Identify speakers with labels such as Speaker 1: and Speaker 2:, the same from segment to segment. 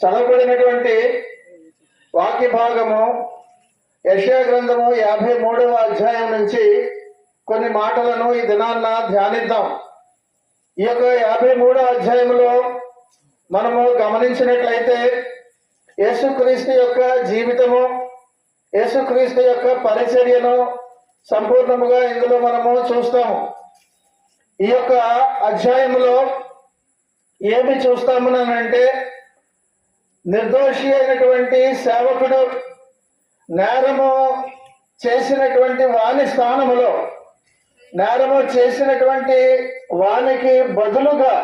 Speaker 1: చదవబడినటువంటి వాక్య భాగము యెషయా గ్రంథము 53వ అధ్యాయం నుంచి కొన్ని మాటలను ఈ దినాన్న ధ్యానిద్దాం. ఈ యొక్క 53వ అధ్యాయంలో మనము గమనించినట్లయితే యేసుక్రీస్తు యొక్క జీవితము, యేసుక్రీస్తు యొక్క పరిచర్యను సంపూర్ణముగా ఇందులో మనము చూస్తాము. ఈ యొక్క అధ్యాయంలో ఏమి చూస్తామనంటే, నిర్దోషి అయినటువంటి సేవకుడు నేరము చేసినటువంటి వాని స్థానములో, నేరము చేసినటువంటి వానికి బదులుగా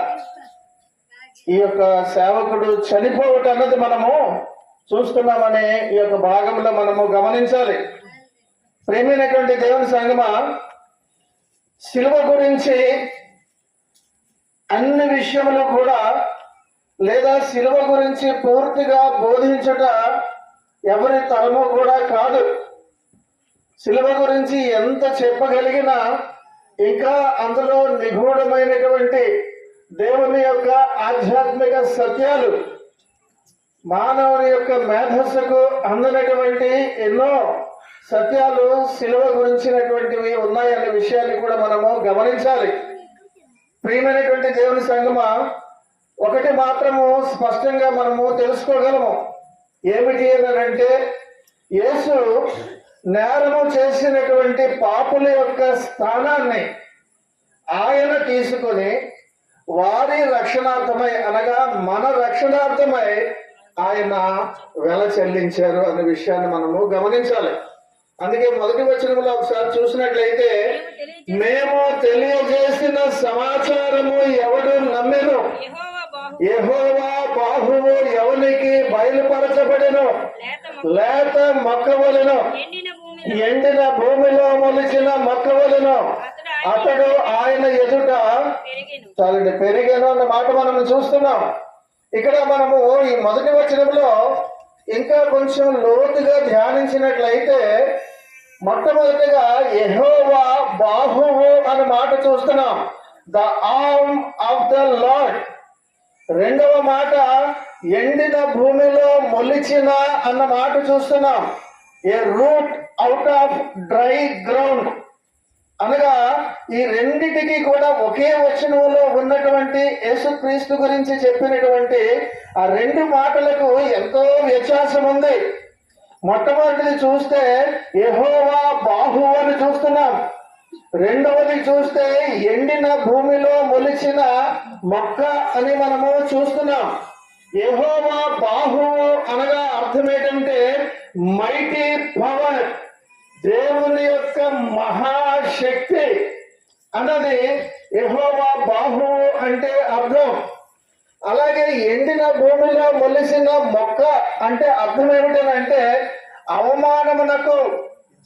Speaker 1: ఈ యొక్క సేవకుడు చనిపోవటం అన్నది మనము చూస్తున్నామని ఈ యొక్క భాగంలో మనము గమనించాలి. ప్రేమైనటువంటి దేవుని సంగమా, శిలువ గురించి అన్ని విషయములు కూడా లేదా శిలువ గురించి పూర్తిగా బోధించుట ఎవరి తరము కూడా కాదు. శిలువ గురించి ఎంత చెప్పగలిగినా ఇంకా అందులో నిగూఢమైనటువంటి దేవుని యొక్క ఆధ్యాత్మిక సత్యాలు, మానవుని యొక్క మేధస్సుకు అందనటువంటి ఎన్నో సత్యాలు శిలువ గురించినటువంటివి ఉన్నాయనే విషయాన్ని కూడా మనము గమనించాలి. ప్రియమైనటువంటి దేవుని సంగమా, ఒకటి మాత్రము స్పష్టంగా మనము తెలుసుకోగలము. ఏమిటి అంటే, యేసు నేరము చేసినటువంటి పాపుల యొక్క స్థానాన్ని ఆయన తీసుకొని వారి రక్షణార్థమై, అనగా మన రక్షణార్థమై ఆయన వెల చెల్లించారు అనే విషయాన్ని మనము గమనించాలి. అందుకే మొదటి వచనంలో ఒకసారి చూసినట్లయితే, మేము తెలియజేసిన సమాచారము ఎవడు నమ్మెను, యెహోవా బాహువు ఎవనికి బయలుపరచబడెను, లేత మొక్కవలెను, ఎండిన భూమిలో మొలిచిన మొక్కవలెను, అతడు ఆయన ఎదుట చాలండి పెరిగాను అన్న మాట మనం చూస్తున్నాం. ఇక్కడ మనము ఈ మొదటి వచనంలో ఇంకా కొంచెం లోతుగా ధ్యానించినట్లయితే, మొట్టమొదటిగా యెహోవా బాహువు అన్న మాట చూస్తున్నాం, the arm of the Lord. రెండవ మాట ఎండిన భూమిలో మొలిచిన అన్న మాట చూస్తున్నాం, a root out of dry ground. అనగా ఈ రెండిటికి కూడా ఒకే వచనంలో ఉన్నటువంటి యేసుక్రీస్తు గురించి చెప్పినటువంటి ఆ రెండు మాటలకు ఎంతో వ్యత్యాసం ఉంది. మొట్టమొదటిది చూస్తే యెహోవా బాహువు అని చూస్తున్నాం. రెండవది చూస్తే ఎండిన భూమిలో మొలిచిన మొక్క అని మనము చూస్తున్నాం. యెహోవా బాహువు అనగా అర్థం ఏంటంటే మైటీ పవర్, దేవుని యొక్క మహాశక్తి అన్నది యెహోవా బాహువు అంటే అర్థం. అలాగే ఎండిన భూమిలో మొలిసిన మొక్క అంటే అర్థం ఏమిటంటే అవమానమునకు,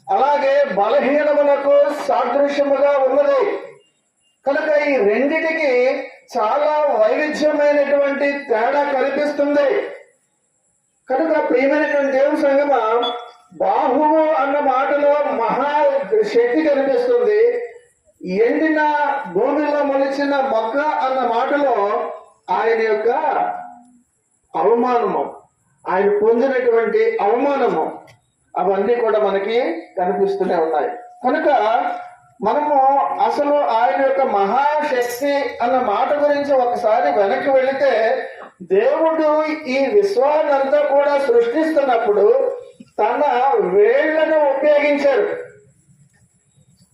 Speaker 1: అలాగే బలహీనమునకు సాదృశ్యముగా ఉన్నది. కనుక ఈ రెండిటికి చాలా వైవిధ్యమైనటువంటి తేడా కనిపిస్తుంది. కనుక ప్రియమైనటువంటి దేవుని సంగమా, బాహువు అన్న మాటలో మహాశక్తి కనిపిస్తుంది. ఎండిన భూమిలో మొలిచిన మొక్క అన్న మాటలో ఆయన యొక్క అవమానము, ఆయన పొందినటువంటి అవమానము, అవన్నీ కూడా మనకి కనిపిస్తూనే ఉన్నాయి. కనుక మనము అసలు ఆయన యొక్క మహాశక్తి అన్న మాట గురించి ఒకసారి వెనక్కి వెళితే, దేవుడు ఈ విశ్వాన్నంతా కూడా సృష్టిస్తున్నప్పుడు తన వేళ్లను ఉపయోగించారు.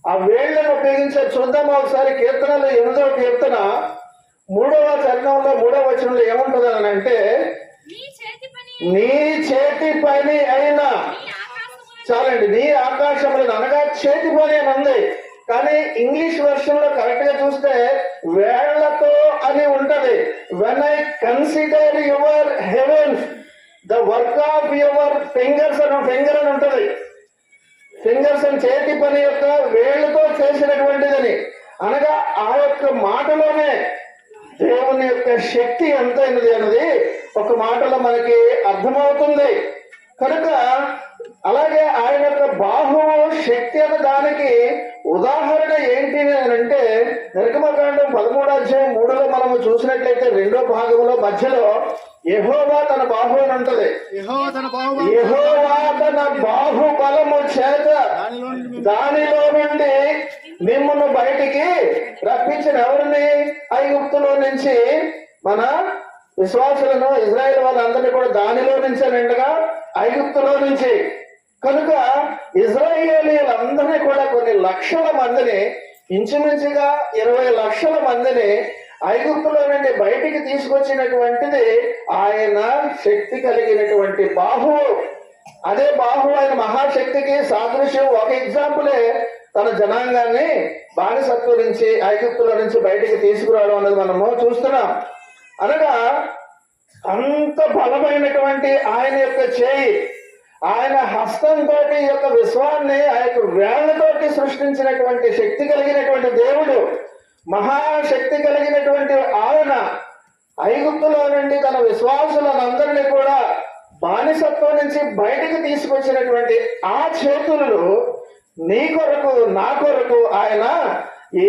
Speaker 1: ఆ వేళ్లను ఉపయోగించారు. చూద్దామా ఒకసారి కీర్తనలో 8వ కీర్తన 3వ చరణంలో 3వ వచనంలో ఏముంటుంది అని అంటే, నీ చేతి పని అయినా, చాలండి, నీ ఆకాశములను, అనగా చేతి పని అని ఉంది. కానీ ఇంగ్లీష్ వెర్షన్ లో కరెక్ట్ గా చూస్తే వేళ్లతో అని ఉంటది. When I consider your heavens the work of your fingers అని, ఫింగర్ అని ఉంటది. ఫింగర్స్ అని చేతి పని యొక్క వేళ్లతో చేసినటువంటిదని, అనగా ఆ యొక్క మాటలోనే దేవుని యొక్క శక్తి ఎంతైనది అన్నది ఒక మాటలో మనకి అర్థమవుతుంది. కనుక అలాగే ఆయన యొక్క బాహువు శక్తి అన్న దానికి ఉదాహరణ ఏంటి అని అంటే, నిర్గమకాండం 13:3 మనము చూసినట్లయితే 2వ భాగంలో మధ్యలో యెహోవా తన బాహు అని ఉంటది. యెహోవా తన బాహుబలము చేత దానిలో నుండి మిమ్మును బయటికి రప్పించిన ఎవరిని? ఐగుప్తులో నుంచి మన విశ్వాసులను, ఇజ్రాయేల్ వాళ్ళందరినీ కూడా దానిలో నుంచే నిండగా ఐగుప్తులో నుంచి. కనుక ఇజ్రాయేలీలందరినీ కూడా కొన్ని లక్షల మందిని, ఇంచుమించుగా 20 లక్షల మందిని ఐగుప్తులో నుండి బయటికి తీసుకొచ్చినటువంటిది ఆయన శక్తి కలిగినటువంటి బాహువు. అదే బాహువు ఆయన మహాశక్తికి సాదృశ్యం. ఒక ఎగ్జాంపులే తన జనాంగాన్ని బానిసత్వం నుంచి, ఐగుప్తులో నుంచి బయటికి తీసుకురావడం అనేది మనము చూస్తున్నాం. అనగా అంత బలమైనటువంటి ఆయన యొక్క చేయి, ఆయన హస్తంతో ఈ యొక్క విశ్వాన్ని ఆ యొక్క వేళ్లతోటి సృష్టించినటువంటి శక్తి కలిగినటువంటి దేవుడు, మహాశక్తి కలిగినటువంటి ఆయన ఐగుప్తులో నుండి తన విశ్వాసులందరినీ కూడా బానిసత్వం నుంచి బయటికి తీసుకొచ్చినటువంటి ఆ చేతులు నీ కొరకు, నా కొరకు ఆయన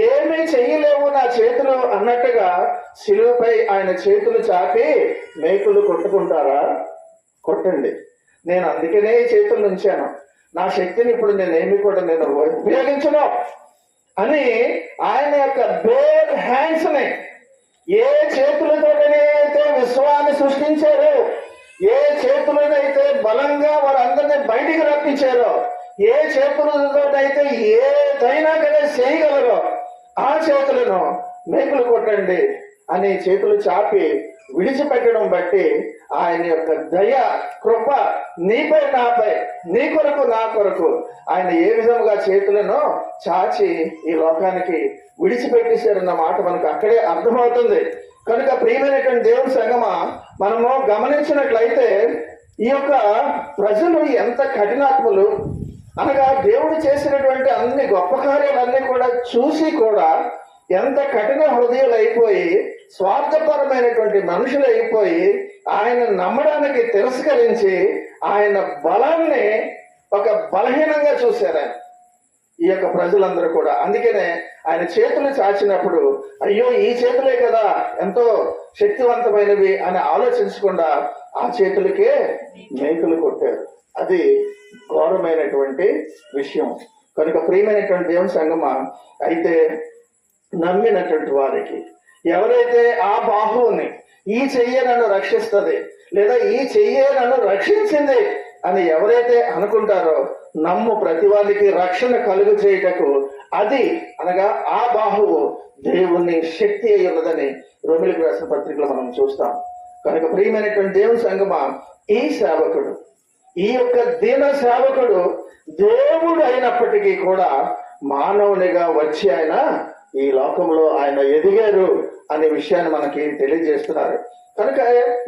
Speaker 1: ఏమీ చెయ్యలేవు నా చేతులు అన్నట్టుగా శిలువపై ఆయన చేతులు చాపి మేకులు కొట్టుకుంటారా? కొట్టండి, నేను అందుకనే ఈ చేతులు ఉంచాను, నా శక్తిని ఇప్పుడు నేనేమి కూడా నేను ఉపయోగించను అని ఆయన యొక్క బేర్ హ్యాండ్స్ ని, ఏ చేతులతోటైతే విశ్వాన్ని సృష్టించారో, ఏ చేతులనైతే బలంగా వారందరినీ బయటికి రప్పించారో, ఏ చేతులతోటైతే ఏదైనా కదా చేయగలరో ఆ చేతులను మేకులు కొట్టండి అని చేతులు చాపి విడిచిపెట్టడం బట్టి ఆయన యొక్క దయ, కృప నీపై, నాపై, నీ కొరకు, నా కొరకు ఆయన ఏ విధముగా చేతులను చాచి ఈ లోకానికి విడిచిపెట్టేశారన్న మాట మనకు అక్కడే అర్థమవుతుంది. కనుక ప్రియమైనటువంటి దేవుని సంగమా, మనము గమనించినట్లయితే ఈ యొక్క ప్రజలు ఎంత కఠినాత్ములు, అనగా దేవుడు చేసినటువంటి అన్ని గొప్ప కార్యాలన్నీ కూడా చూసి కూడా ఎంత కఠిన హృదయాలు అయిపోయి, స్వార్థపరమైనటువంటి మనుషులు అయిపోయి, ఆయన నమ్మడానికి తిరస్కరించి ఆయన బలాన్ని ఒక బలహీనంగా చూశారు ఈ యొక్క ప్రజలందరూ కూడా. అందుకనే ఆయన చేతులు చాచినప్పుడు అయ్యో ఈ చేతులే కదా ఎంతో శక్తివంతమైనవి అని ఆలోచించకుండా ఆ చేతులకే మేకులు కొట్టారు. అది ఘోరమైనటువంటి విషయం. కనుక ప్రియమైనటువంటి దేవుని సంగమా, అయితే నమ్మినటువంటి వారికి, ఎవరైతే ఆ బాహువుని, ఈ చెయ్యే నన్ను రక్షిస్తుంది లేదా ఈ చెయ్యే నన్ను రక్షించింది అని ఎవరైతే అనుకుంటారో, నమ్ము ప్రతి వారికి రక్షణ కలుగు చేయుటకు అది అనగా ఆ బాహువు దేవుని శక్తి అయి ఉన్నదని రోమిలికి రాసిన పత్రికలో మనం చూస్తాం. కనుక ప్రియమైనటువంటి దేవుని సంగమా, ఈ సేవకుడు, ఈ యొక్క దీన సేవకుడు దేవుడు అయినప్పటికీ కూడా మానవునిగా వచ్చి ఆయన ఈ లోకంలో ఆయన ఎదిగారు అనే విషయాన్ని మనకి తెలియజేస్తున్నారు. కనుక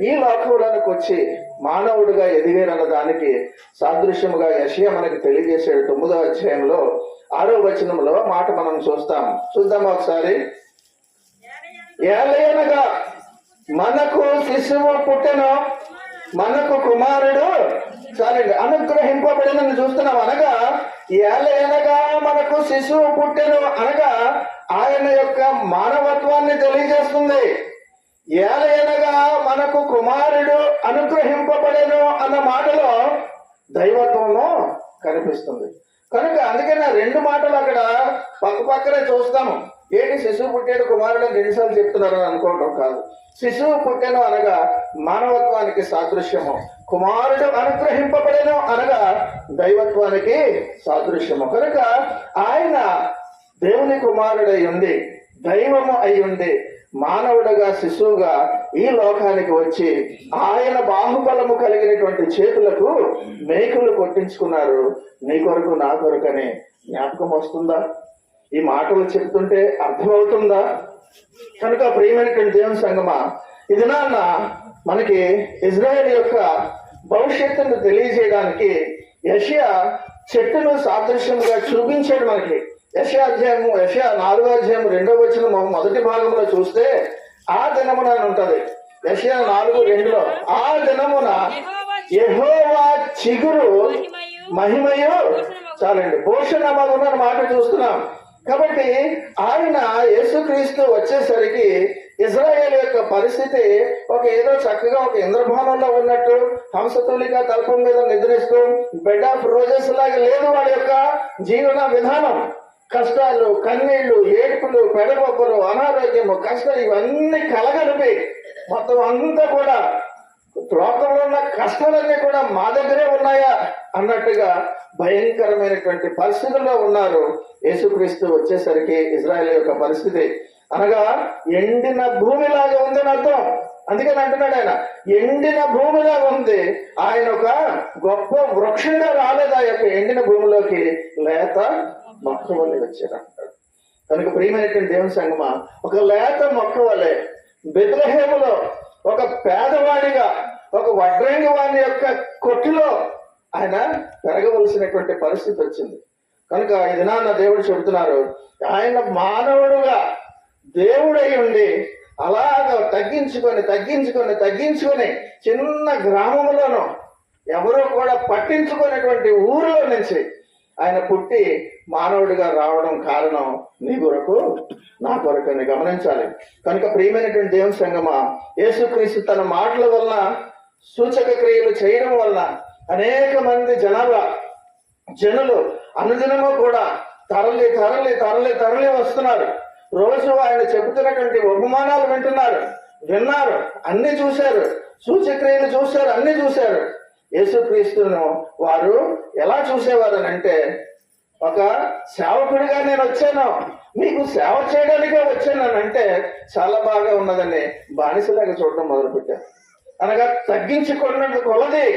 Speaker 1: ఈ లోకంలోనికి వచ్చి మానవుడిగా ఎదిగారన్న దానికి సాదృశ్యముగా యెషయా మనకి తెలియజేశాడు. 9వ అధ్యాయంలో 6వ వచనంలో మాట మనం చూద్దాం ఒకసారి. ఏలయనగా మనకు శిశువు పుట్టెను, మనకు కుమారుడు చాలండి అనుగ్రహింపబడినని చూస్తున్నాం. అనగా ఏలయనగా మనకు శిశువు పుట్టెను అనగా ఆయన యొక్క మానవత్వాన్ని తెలియజేస్తుంది. ఏలయనగా మనకు కుమారుడు అనుగ్రహింపబడెను అన్న మాటలో దైవత్వము కనిపిస్తుంది. కనుక అందుకని 2 మాటలు అక్కడ పక్కనే చూస్తాము. ఏంటి శిశువు పుట్టాడు, కుమారుడు అని 2 సార్లు చెప్తున్నారు అని అనుకోవడం కాదు. శిశువు పుట్టెను అనగా మానవత్వానికి సాదృశ్యము, కుమారుడు అనుగ్రహింపబడెను అనగా దైవత్వానికి సాదృశ్యము. కనుక ఆయన దేవుని కుమారుడై ఉండి, దైవము అయి ఉండి, మానవుడుగా శిశువుగా ఈ లోకానికి వచ్చి ఆయన బాహుబలము కలిగినటువంటి చేతులకు మేకులు కొట్టించుకున్నారు. నీ కొరకు, నా కొరకని జ్ఞాపకం వస్తుందా? ఈ మాటలు చెప్తుంటే అర్థమవుతుందా? కనుక ప్రియమైనటువంటి దేవుని సంగమా, ఇది నాన్న మనకి ఇజ్రాయేల్ యొక్క భవిష్యత్తును తెలియజేయడానికి యెషయా చెట్టును సాదృశ్యంగా చూపించాడు మనకి. యెషయా 4వ అధ్యాయం 2వ వచనం మొదటి భాగంలో చూస్తే ఆ దినమున ఉంటది. యెషయా 4:2 ఆ దినమున యెహోవా చిగురు మహిమయు చాలండి, భూషణమగును అన్న మాట చూస్తున్నాం. కాబట్టి ఆయన యేసుక్రీస్తు వచ్చేసరికి ఇజ్రాయేల్ యొక్క పరిస్థితి ఏదో చక్కగా ఒక ఇంద్రభవనంలో ఉన్నట్టు హంసతులిక తల్పం మీద నిద్రిస్తూ బెడ్ ఆఫ్ రోజెస్ లాగా లేదు. వాళ్ళ యొక్క జీవన విధానం కష్టాలు, కన్నీళ్లు, ఏడుపులు, పెడబొబ్బలు, అనారోగ్యము, కష్టం ఇవన్నీ కలగలిపి మొత్తం అంతా కూడా లోకంలో ఉన్న కష్టాలన్నీ కూడా మా దగ్గరే ఉన్నాయా అన్నట్టుగా భయంకరమైనటువంటి పరిస్థితుల్లో ఉన్నారు. యేసుక్రీస్తు వచ్చేసరికి ఇజ్రాయెల్ యొక్క పరిస్థితి అనగా ఎండిన భూమిలాగా ఉందని అర్థం. అందుకని అంటున్నాడు ఆయన, ఎండిన భూమిలాగా ఉంది. ఆయన ఒక గొప్ప వృక్షంగా రాలేదు ఆ యొక్క ఎండిన భూమిలోకి, లేత మొక్క వల్ల వచ్చారు అంటాడు. కనుక ప్రియమైనటువంటి దేవుని సంగమా, ఒక లేత మొక్క వలె బెత్లెహేములో ఒక పేదవాడిగా ఒక వడ్రంగి వాని యొక్క కొట్టులో ఆయన పెరగవలసినటువంటి పరిస్థితి వచ్చింది. కనుక ఈ దినాన్న దేవుడు చెబుతున్నారు, ఆయన మానవుడుగా దేవుడై ఉండి అలాగా తగ్గించుకొని చిన్న గ్రామంలోనూ ఎవరో కూడా పట్టించుకునేటువంటి ఊరిలో నుంచి ఆయన పుట్టి మానవుడిగా రావడం కారణం నీ కొరకు నా కొరకు అని గమనించాలి. కనుక ప్రియమైనటువంటి దేవుని సంగమా, యేసుక్రీస్తు తన మాటల వలన సూచక క్రియలు చేయడం వలన అనేక మంది జనులు అనుదినము కూడా తరలి తరలి తరలి తరలి వస్తున్నారు. రోజు ఆయన చెబుతున్నటువంటి ఉపమానాలు విన్నారు, అన్ని చూశారు, సూచక్రియలు చూశారు, అన్ని చూశారు. యేసుక్రీస్తును వారు ఎలా చూసేవారు అంటే, ఒక సేవకుడిగా నేను వచ్చాను, మీకు సేవ చేయడానికే వచ్చాను అంటే చాలా బాగా ఉన్నదని బానిసలాగా చూడడం మొదలుపెట్టారు. అనగా తగ్గించుకున్నది కొలది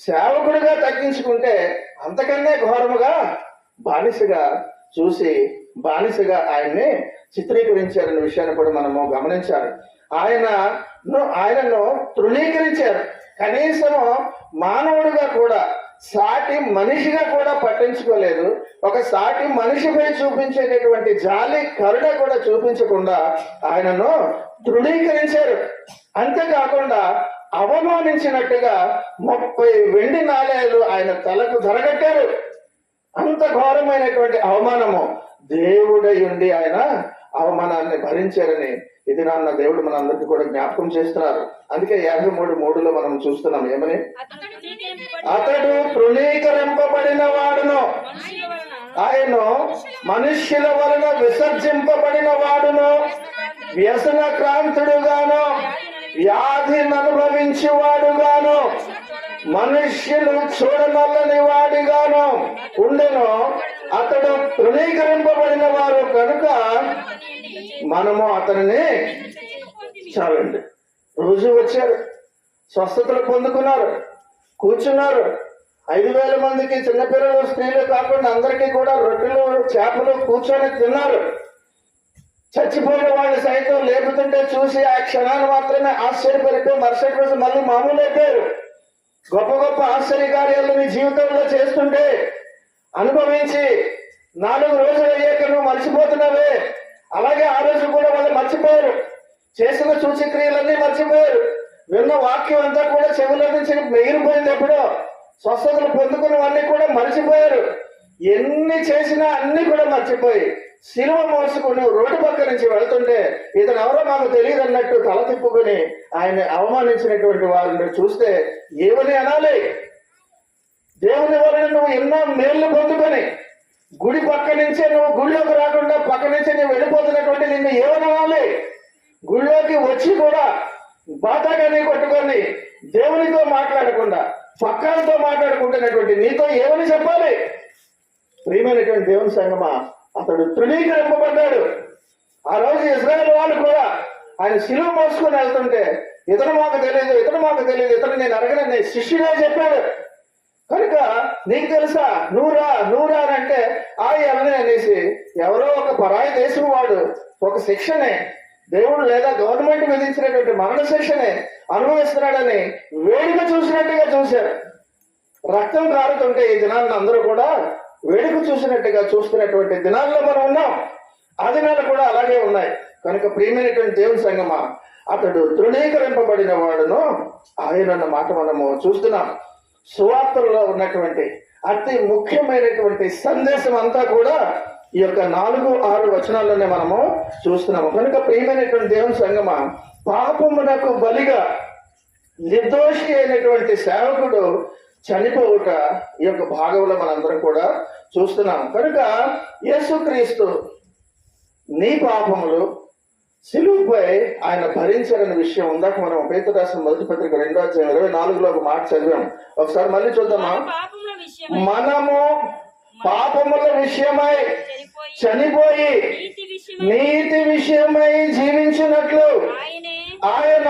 Speaker 1: సేవకుడిగా తగ్గించుకుంటే అంతకన్నా ఘోరముగా బానిసగా చూసి బానిసగా ఆయన్ని చిత్రీకరించారనే విషయాన్ని కూడా మనము గమనించాలి. ఆయనను తృణీకరించారు. కనీసము మానవుడిగా కూడా, సాటి మనిషిగా కూడా పట్టించుకోలేదు. ఒక సాటి మనిషిపై చూపించేటటువంటి జాలి, కరుణ కూడా చూపించకుండా ఆయనను తృణీకరించారు. అంతేకాకుండా అవమానించినట్టుగా 30 వెండి నాణేలు ఆయన తలకు ధరగట్టారు. అంత ఘోరమైనటువంటి అవమానము దేవుడై ఉండి ఆయన అవమానాన్ని భరించారని ఇది నాన్న దేవుడు మనందరికీ కూడా జ్ఞాపకం చేస్తున్నారు. అందుకే 53:3 మనం చూస్తున్నాం ఏమని, అతడు తృణీకరింపబడిన వాడును, ఆయన మనుష్యుల వలన విసర్జింపబడిన వాడును, వ్యసనక్రాంతుడుగాను వ్యాధిని అనుభవించి వాడుగాను మనుష్యులు చూడనల్లని వాడిగాను ఉండెను. అతడు తృణీకరింపబడిన వారు కనుక మనము అతనిని చాలండి. రోజు వచ్చారు, స్వస్థతలు పొందుకున్నారు, కూర్చున్నారు. 5,000 మందికి చిన్నపిల్లలు, స్త్రీలు కాకుండా అందరికీ కూడా రొట్టెలు, చేపలు కూర్చొని తిన్నారు. చచ్చిపోయిన వాళ్ళు సైతం లేపుతుంటే చూసి ఆ క్షణాన్ని మాత్రమే ఆశ్చర్యపడిపోయి మరుసటి రోజు మళ్ళీ మామూలు అయిపోయారు. గొప్ప గొప్ప ఆశ్చర్య కార్యాలు నీ జీవితంలో చేస్తుంటే అనుభవించి 4 రోజులు అయ్యాక నువ్వు మర్చిపోతున్నావే, అలాగే ఆ రోజు కూడా వాళ్ళు మర్చిపోయారు. చేసిన సూచక్రియలన్నీ మర్చిపోయారు. విన్న వాక్యం అంతా కూడా చెవుల నుంచి మిగిలిపోయింది. ఎప్పుడో స్వస్థతలు పొందుకున్నవన్నీ కూడా మర్చిపోయారు. ఎన్ని చేసినా అన్ని కూడా మర్చిపోయి శిలువ మోసుకుని రోడ్డు పక్క నుంచి వెళ్తుంటే ఇతను ఎవరో మాకు తెలియదు అన్నట్టు తల తిప్పుకుని ఆయన అవమానించినటువంటి వారిని చూస్తే ఏమని అనాలి? దేవుని వలన నువ్వు ఎన్నో మేళ్లు పొందుకొని గుడి పక్క నుంచే నువ్వు గుడిలోకి రాకుండా పక్క నుంచే నువ్వు వెళ్ళిపోతున్నటువంటి నిన్ను ఏమనాలి? గుడిలోకి వచ్చి కూడా బాతాగానే కొట్టుకొని దేవునితో మాట్లాడకుండా పక్కలతో మాట్లాడుకుంటున్నటువంటి నీతో ఏమని చెప్పాలి? ప్రియమైనటువంటి దేవుని సంగమా, అతడు తృణీకరింపబడ్డాడు. ఆ రోజు ఇజ్రాయేల్ వాళ్ళు కూడా ఆయన శిలువ మోసుకొని వెళ్తుంటే ఇతను మాకు తెలియదు, ఇతను నేను అడగనని శిష్యుడే చెప్పాడు. కనుక నీకు తెలుసా, నూరా అంటే ఎవరిని అనేసి ఎవరో ఒక పరాయి దేశం వాడు ఒక శిక్షనే దేవుడు లేదా గవర్నమెంట్ విధించినటువంటి మరణ శిక్షనే అనుభవిస్తున్నాడని వేడుక చూసినట్టుగా చూశారు. రక్తం కారుతుంటే ఈ దినాలను అందరూ కూడా వేడుక చూసినట్టుగా చూస్తున్నటువంటి దినాల్లో మనం ఉన్నాం. ఆ దినాలు కూడా అలాగే ఉన్నాయి. కనుక ప్రియమైనటువంటి దేవుని సంగమా, అతడు తృణీకరింపబడిన వాడును ఆయన అన్న మాట మనము చూస్తున్నాం. సువార్తల్లో ఉన్నటువంటి అతి ముఖ్యమైనటువంటి సందేశం అంతా కూడా ఈ యొక్క 4-6 వచనాల్లోనే మనము చూస్తున్నాము. కనుక ప్రియమైనటువంటి దేవుని సంగమా, పాపమునకు బలిగా నిర్దోషి అయినటువంటి సేవకుడు చనిపోవుట ఈ యొక్క భాగంలో మనందరం కూడా చూస్తున్నాం. కనుక యేసుక్రీస్తు నీ పాపములు సిలువుపై ఆయన భరించారనే విషయం ఉందాక మనం పేతురు రాసిన మొదటి పత్రిక 2:24 ఒక మాట చదివాం. ఒకసారి మళ్ళీ చూద్దామా. మనము పాపముల విషయమై చనిపోయి నీతి విషయమై జీవించినట్లు ఆయన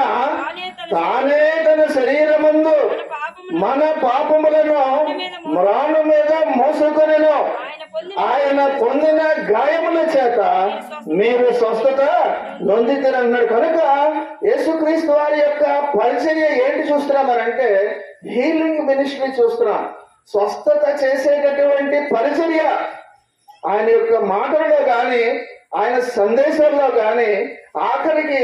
Speaker 1: తానే తన శరీరమందు మన పాపములను మ్రాను మీద మోసుకొనెను. ఆయన పొందిన గాయముల చేత మీరు స్వస్థత నొందితేనన్నాడు. కనుక యేసుక్రీస్తు వారి యొక్క పరిచర్య ఏంటి చూస్తున్నామనంటే హీలింగ్ మినిస్ట్రీ చూస్తున్నాం. స్వస్థత చేసేటటువంటి పరిచర్య ఆయన యొక్క మాటల్లో గాని, ఆయన సందేశాల్లో గాని, ఆఖరికి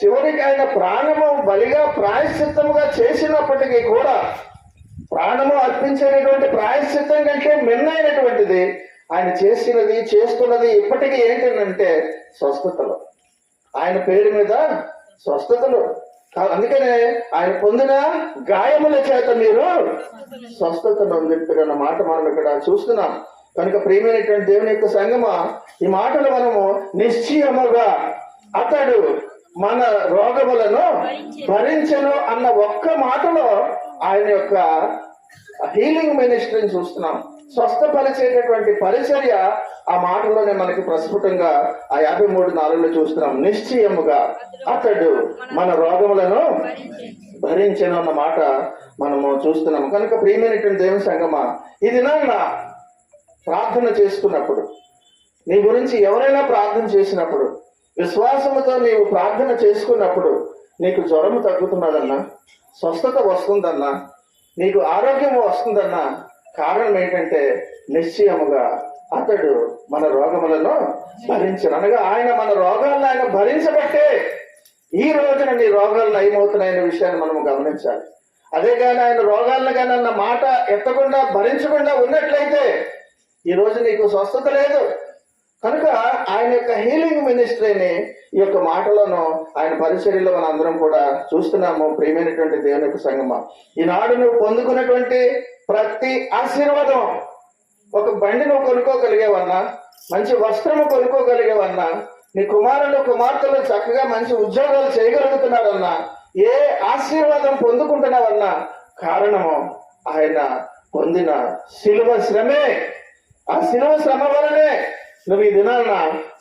Speaker 1: చివరికి ఆయన ప్రాణము బలిగా ప్రాయశ్చిత్తముగా చేసినప్పటికీ కూడా, ప్రాణము అర్పించేటటువంటి ప్రాయశ్చిత్తం కంటే మిన్నైనటువంటిది ఆయన చేసినది చేస్తున్నది ఇప్పటికీ ఏంటంటే స్వస్థతలు. ఆయన పేరు మీద స్వస్థతలు. అందుకనే ఆయన పొందిన గాయముల చేత మీరు స్వస్థత నొందింటున్న మాట మనం ఇక్కడ చూస్తున్నాం. కనుక ప్రియమైనటువంటి దేవుని యొక్క సంగమా, ఈ మాటలు మనము నిశ్చయముగా అతడు మన రోగములను భరించెను అన్న ఒక్క మాటలో ఆయన యొక్క హీలింగ్ మినిస్ట్రీని చూస్తున్నాం. స్వస్థపరిచేటటువంటి పరిచర్య ఆ మాటలోనే మనకి ప్రస్ఫుటంగా ఆ 53:4 చూస్తున్నాం. నిశ్చయముగా అతడు మన రోగములను భరించెను అన్న మాట మనము చూస్తున్నాం. కనుక ప్రియమైనటువంటి దేవుని సంగమా, ఇది నా ప్రార్థన చేసుకున్నప్పుడు, నీ గురించి ఎవరైనా ప్రార్థన చేసినప్పుడు, విశ్వాసముతో నీవు ప్రార్థన చేసుకున్నప్పుడు నీకు జ్వరము తగ్గుతున్నదన్నా, స్వస్థత వస్తుందన్నా, నీకు ఆరోగ్యము వస్తుందన్నా, కారణం ఏంటంటే నిశ్చయముగా అతడు మన రోగములను భరించను. అనగా ఆయన మన రోగాలను ఆయన భరించబట్టే ఈ రోజున నీ రోగాలు నయమవుతున్నాయనే విషయాన్ని మనం గమనించాలి. అదే కానీ ఆయన రోగాలను కానీ అన్న మాట ఎత్తకుండా భరించకుండా ఉన్నట్లయితే ఈ రోజు నీకు స్వస్థత లేదు. కనుక ఆయన యొక్క హీలింగ్ మినిస్ట్రీని ఈ యొక్క మాటలను ఆయన పరిచర్యలో మన అందరం కూడా చూస్తున్నాము. ప్రియమైనటువంటి దేవుని యొక్క సంగమా, ఈనాడు నువ్వు పొందుకున్నటువంటి ప్రతి ఆశీర్వాదం, ఒక బండి నువ్వు కొనుక్కోగలిగేవన్నా, మంచి వస్త్రము కొనుక్కోగలిగేవన్నా, నీ కుమారులు కుమార్తెలు చక్కగా మంచి ఉద్యోగాలు చేయగలుగుతున్నారన్నా, ఏ ఆశీర్వాదం పొందుకుంటున్నావన్నా కారణము ఆయన పొందిన శిలువ శ్రమే. ఆ శిలువ శ్రమ వలనే నువ్వు ఈ దినాన్న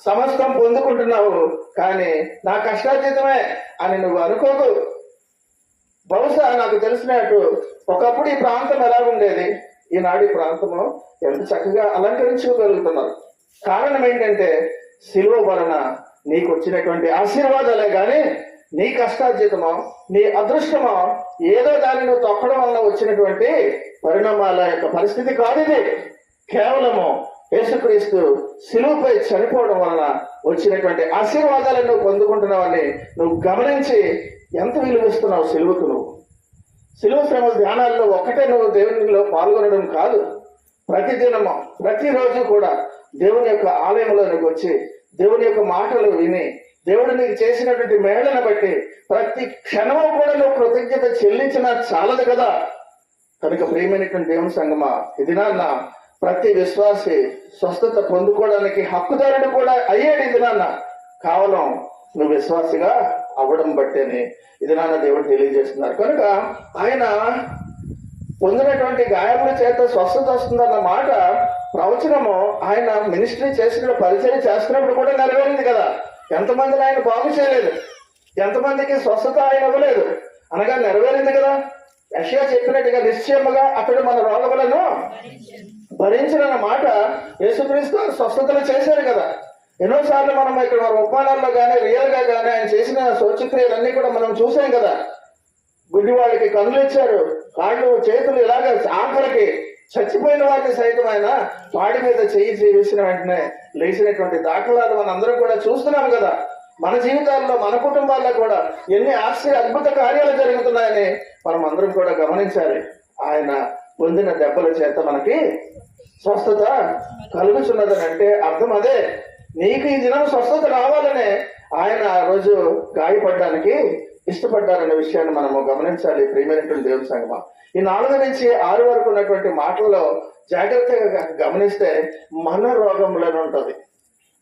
Speaker 1: సమస్తం పొందుకుంటున్నావు. కానీ నా కష్టాతీతమే అని నువ్వు అనుకోకు. బహుశా నాకు తెలిసినట్టు ఒకప్పుడు ఈ ప్రాంతం ఎలా ఉండేది, ఈనాడు ఈ ప్రాంతము ఎంత చక్కగా అలంకరించుకోగలుగుతున్నారు. కారణం ఏంటంటే శిలువ వలన నీకు వచ్చినటువంటి ఆశీర్వాదాలే గాని నీ కష్టార్జితమో నీ అదృష్టమో ఏదో దాన్ని నువ్వు తొక్కడం వల్ల వచ్చినటువంటి పరిణామాల యొక్క పరిస్థితి కాదు. ఇది కేవలము యేసుక్రీస్తు శిలువపై చనిపోవడం వలన వచ్చినటువంటి ఆశీర్వాదాలను నువ్వు పొందుకుంటున్నావని నువ్వు గమనించి ఎంత విలువిస్తున్నావు శిలువకు. నువ్వు శిలువ శ్రమ ధ్యానాల్లో ఒక్కటే నువ్వు దేవునిలో పాల్గొనడం కాదు, ప్రతిదినము ప్రతిరోజు కూడా దేవుని యొక్క ఆలయంలోనికి వచ్చి దేవుని యొక్క మాటలు విని దేవుడు నీకు చేసినటువంటి మేళను బట్టి ప్రతి క్షణము కూడా నువ్వు కృతజ్ఞత చెల్లించినా చాలదు కదా. కనుక ప్రియమైనటువంటి దేవుని సంగమా, ఇది నాన్న ప్రతి విశ్వాసి స్వస్థత పొందుకోవడానికి హక్కుదారుడు కూడా అయ్యేది ఇది నాన్న కేవలం నువ్వు విశ్వాసిగా అవ్వడం బట్టేని ఇది నాన్న దేవుడు తెలియజేస్తున్నారు. కనుక ఆయన పొందినటువంటి గాయముల చేత స్వస్థత వస్తుందన్న మాట ప్రవచనము ఆయన మినిస్ట్రీ చేసిన పరిచయం చేస్తున్నప్పుడు కూడా నెరవేరింది కదా. ఎంతమందిని ఆయన బాగు చేయలేదు, ఎంతమందికి స్వస్థత ఆయన ఇవ్వలేదు అనగా నెరవేరింది కదా. యెషయా చెప్పినట్టుగా నిశ్చయముగా అతడు మన రోగములను భరించిన మాట యేసుక్రీస్తు స్వస్థతలు చేశారు కదా. ఎన్నోసార్లు మనం ఇక్కడ మన ఉపమానాల్లో కానీ రియల్ గా కానీ ఆయన చేసిన సూచక్రియలన్నీ కూడా మనం చూసాం కదా. గుడ్డి వాళ్ళకి కన్నులు ఇచ్చారు, కాళ్ళు చేతులు ఇలాగ ఆఖరికి చచ్చిపోయిన వారిని సైతం ఆయన వాడి మీద చేయి వేసిన వెంటనే లేచినటువంటి దాఖలాలు మన అందరం కూడా చూస్తున్నాం కదా. మన జీవితాల్లో మన కుటుంబాల్లో కూడా ఎన్ని అద్భుత కార్యాలు జరుగుతున్నాయని మనం అందరం కూడా గమనించాలి. ఆయన పొందిన దెబ్బల చేత మనకి స్వస్థత కలుగుతున్నదని అంటే అర్థం అదే. నీకు ఈ దినం స్వస్థత రావాలనే ఆయన ఆ రోజు గాయపడడానికి ఇష్టపడ్డారనే విషయాన్ని మనము గమనించాలి. ప్రియమైనటువంటి దేవుని సంగమా, ఈ 4 నుంచి 6 వరకు ఉన్నటువంటి మాటల్లో జాగ్రత్తగా గమనిస్తే మన రోగములను ఉంటది,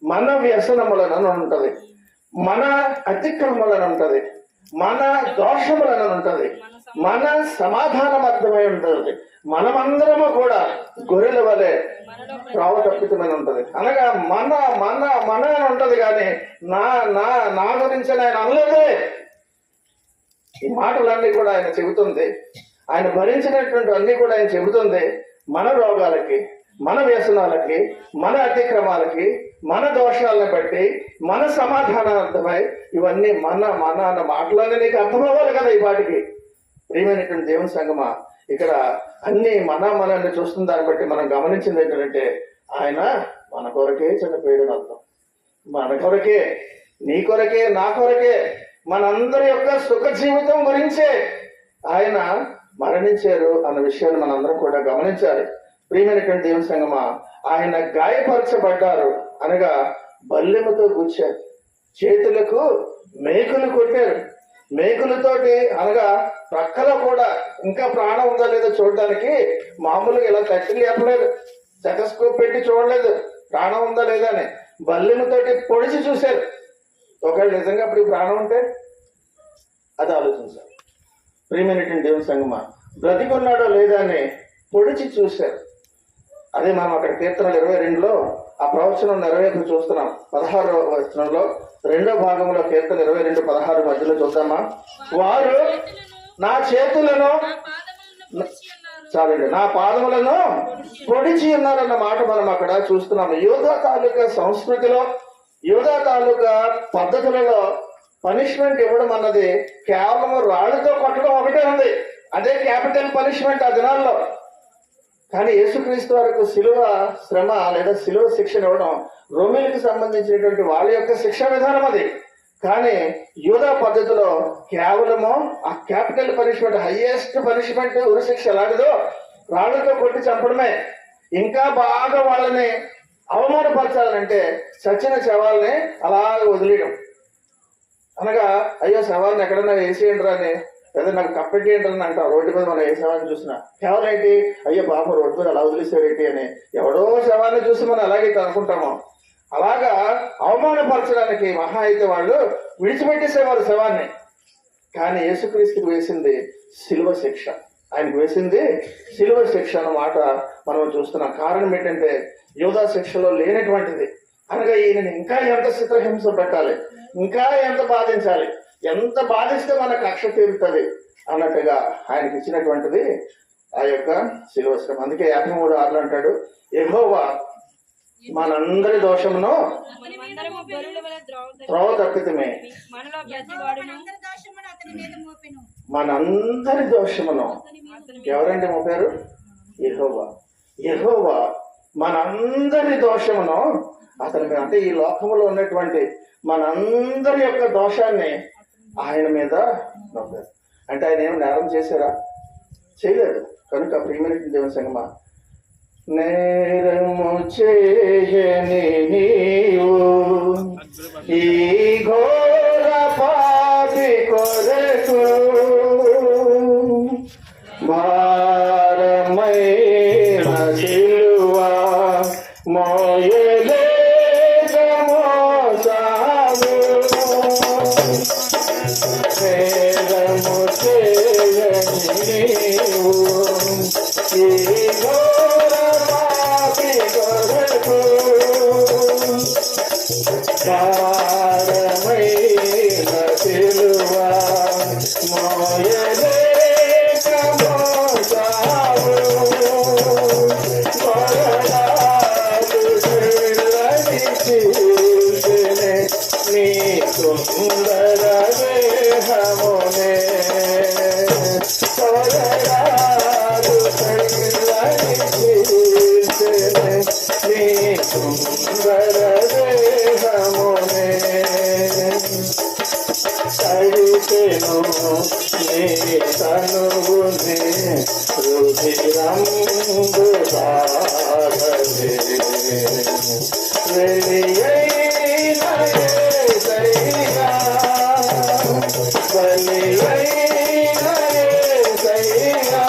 Speaker 1: మన వ్యసనములను ఉంటది, మన అతిక్రమలను ఉంటది, మన దోషములను ఉంటది, మన సమాధానం అర్థమై ఉంటుంది. మనమందరము కూడా గొర్రెల వలె త్రోవ తప్పితమని ఉంటది. అనగా మన మన మన అని ఉంటది, కానీ నా నా నా గురించి ఆయన అనలేదే. ఈ మాటలన్నీ కూడా ఆయన చెబుతుంది, ఆయన భరించినటువంటి అన్ని కూడా ఆయన చెబుతుంది. మన రోగాలకి, మన వ్యసనాలకి, మన అతిక్రమాలకి, మన దోషాలను బట్టి మన సమాధానార్థమై ఇవన్నీ మన మన అన్న మాటలన్నీ నీకు అర్థమవ్వాలి కదా. ఈ పాటికి ప్రియమైనటువంటి దేవుని సంగమా, ఇక్కడ అన్ని మనల్ని చూస్తున్న దాన్ని బట్టి మనం గమనించింది ఏంటంటే ఆయన మన కొరకే చనిపోయాడని అర్థం. మన కొరకే, నీ కొరకే, నా కొరకే, మనందరి యొక్క సుఖ జీవితం గురించే ఆయన మరణించారు అన్న విషయాన్ని మనందరం కూడా గమనించాలి. ప్రియమైనటువంటి దేవుని సంగమా, ఆయన గాయపరచబడ్డారు అనగా బల్లెముతో గుచ్చారు, చేతులకు మేకులు కొట్టారు. మేకులతోటి అనగా ప్రక్కలో కూడా ఇంకా ప్రాణం ఉందా లేదో చూడడానికి మామూలుగా ఇలా తట్టి లేపలేదు, స్టెథోస్కోప్ పెట్టి చూడలేదు ప్రాణం ఉందా లేదా అని. బల్లెముతోటి పొడిచి చూశారు. ఒకవేళ నిజంగా అప్పుడు ప్రాణం ఉంటే అది ఆలోచించారు. ప్రియమైనటువంటి దేవుని సంగమా, బ్రతికున్నాడో లేదా అని పొడిచి చూశారు. అదే మనం అక్కడ కీర్తనలు 22లో ఆ ప్రవచనం నెరవేర్పు చూస్తున్నాం. 16వ వచనంలో 2వ భాగంలో కీర్తన 22-16 మధ్యలో చూద్దామా. వారు నా చేతులను చాలండి, నా పాదములను పొడిచి ఉన్నారన్న మాట మనం అక్కడ చూస్తున్నాము. యూదా తాలూకా సంస్కృతిలో, యూదా తాలూకా పద్ధతులలో పనిష్మెంట్ ఇవ్వడం అన్నది కేవలం రాళ్ళతో కొట్టడం ఒకటే ఉంది. అదే క్యాపిటల్ పనిష్మెంట్ ఆ దినాల్లో. కానీ యేసుక్రీస్తు వరకు శిలువ శ్రమ లేదా శిలువ శిక్షణ ఇవ్వడం రోమిలకు సంబంధించినటువంటి వాళ్ళ యొక్క శిక్షా విధానం అది. కానీ యూదా పద్ధతిలో కేవలము ఆ క్యాపిటల్ పనిష్మెంట్, హైయెస్ట్ పనిష్మెంట్ ఉరి శిక్ష ఎలాంటిదో రాళ్లతో కొట్టి చంపడమే. ఇంకా బాగా వాళ్ళని అవమానపరచాలంటే చచ్చిన శవాల్ని అలాగే వదిలేయడం. అనగా అయ్యో శవాలను ఎక్కడన్నా వేసేయండి అని, లేదా నాకు కప్పెట్టేయండి అని అంటాం. రోడ్డు మీద మనం ఏ శవాన్ని చూసినా కేవలం ఏంటి, అయ్యో పాపం రోడ్డు మీద అలా వదిలేసారేంటి అని ఎవడో శవాన్ని చూసి మనం అలాగైతే అనుకుంటాము. అలాగా అవమానపరచడానికి మహా అయితే వాళ్ళు విడిచిపెట్టేసేవారు శవాన్ని. కానీ యేసుక్రీస్తుకి వేసింది శిలువ శిక్ష. ఆయనకు వేసింది శిలువ శిక్ష అన్నమాట మనం చూస్తున్నాం. కారణం ఏంటంటే యూదా శిక్షలో లేనటువంటిది. అనగా ఈయనని ఇంకా ఎంత చిత్రహింస పెట్టాలి, ఇంకా ఎంత బాధించాలి, ఎంత బాధిస్తే మన కక్ష తీరుతుంది అన్నట్టుగా ఆయనకి ఇచ్చినటువంటిది ఆ యొక్క శిలువ శ్రమ. అందుకే 53:6 అంటాడు, యెహోవా మనందరి దోషమును త్రోవ తప్పితమే, మనందరి దోషమును ఎవరంటే మోపారు? యెహోవా. యెహోవా మనందరి దోషమును అతని మీద, అంటే ఈ లోకములో ఉన్నటువంటి మనందరి యొక్క దోషాన్ని ఆయన మీద నొప్పారు. అంటే ఆయన ఏమి నేరం చేశారా? చేయలేదు. కనుక ప్రియమైన దేవుని సంగమా, నేరము చేయని నీవు ఈ ఘోర పాపి కొరకు భారమైన సిలువ మోయలే సుందర రుధిరంబు సాగలే వెలియైన యేసయ్యా బలియైన యేసయ్యా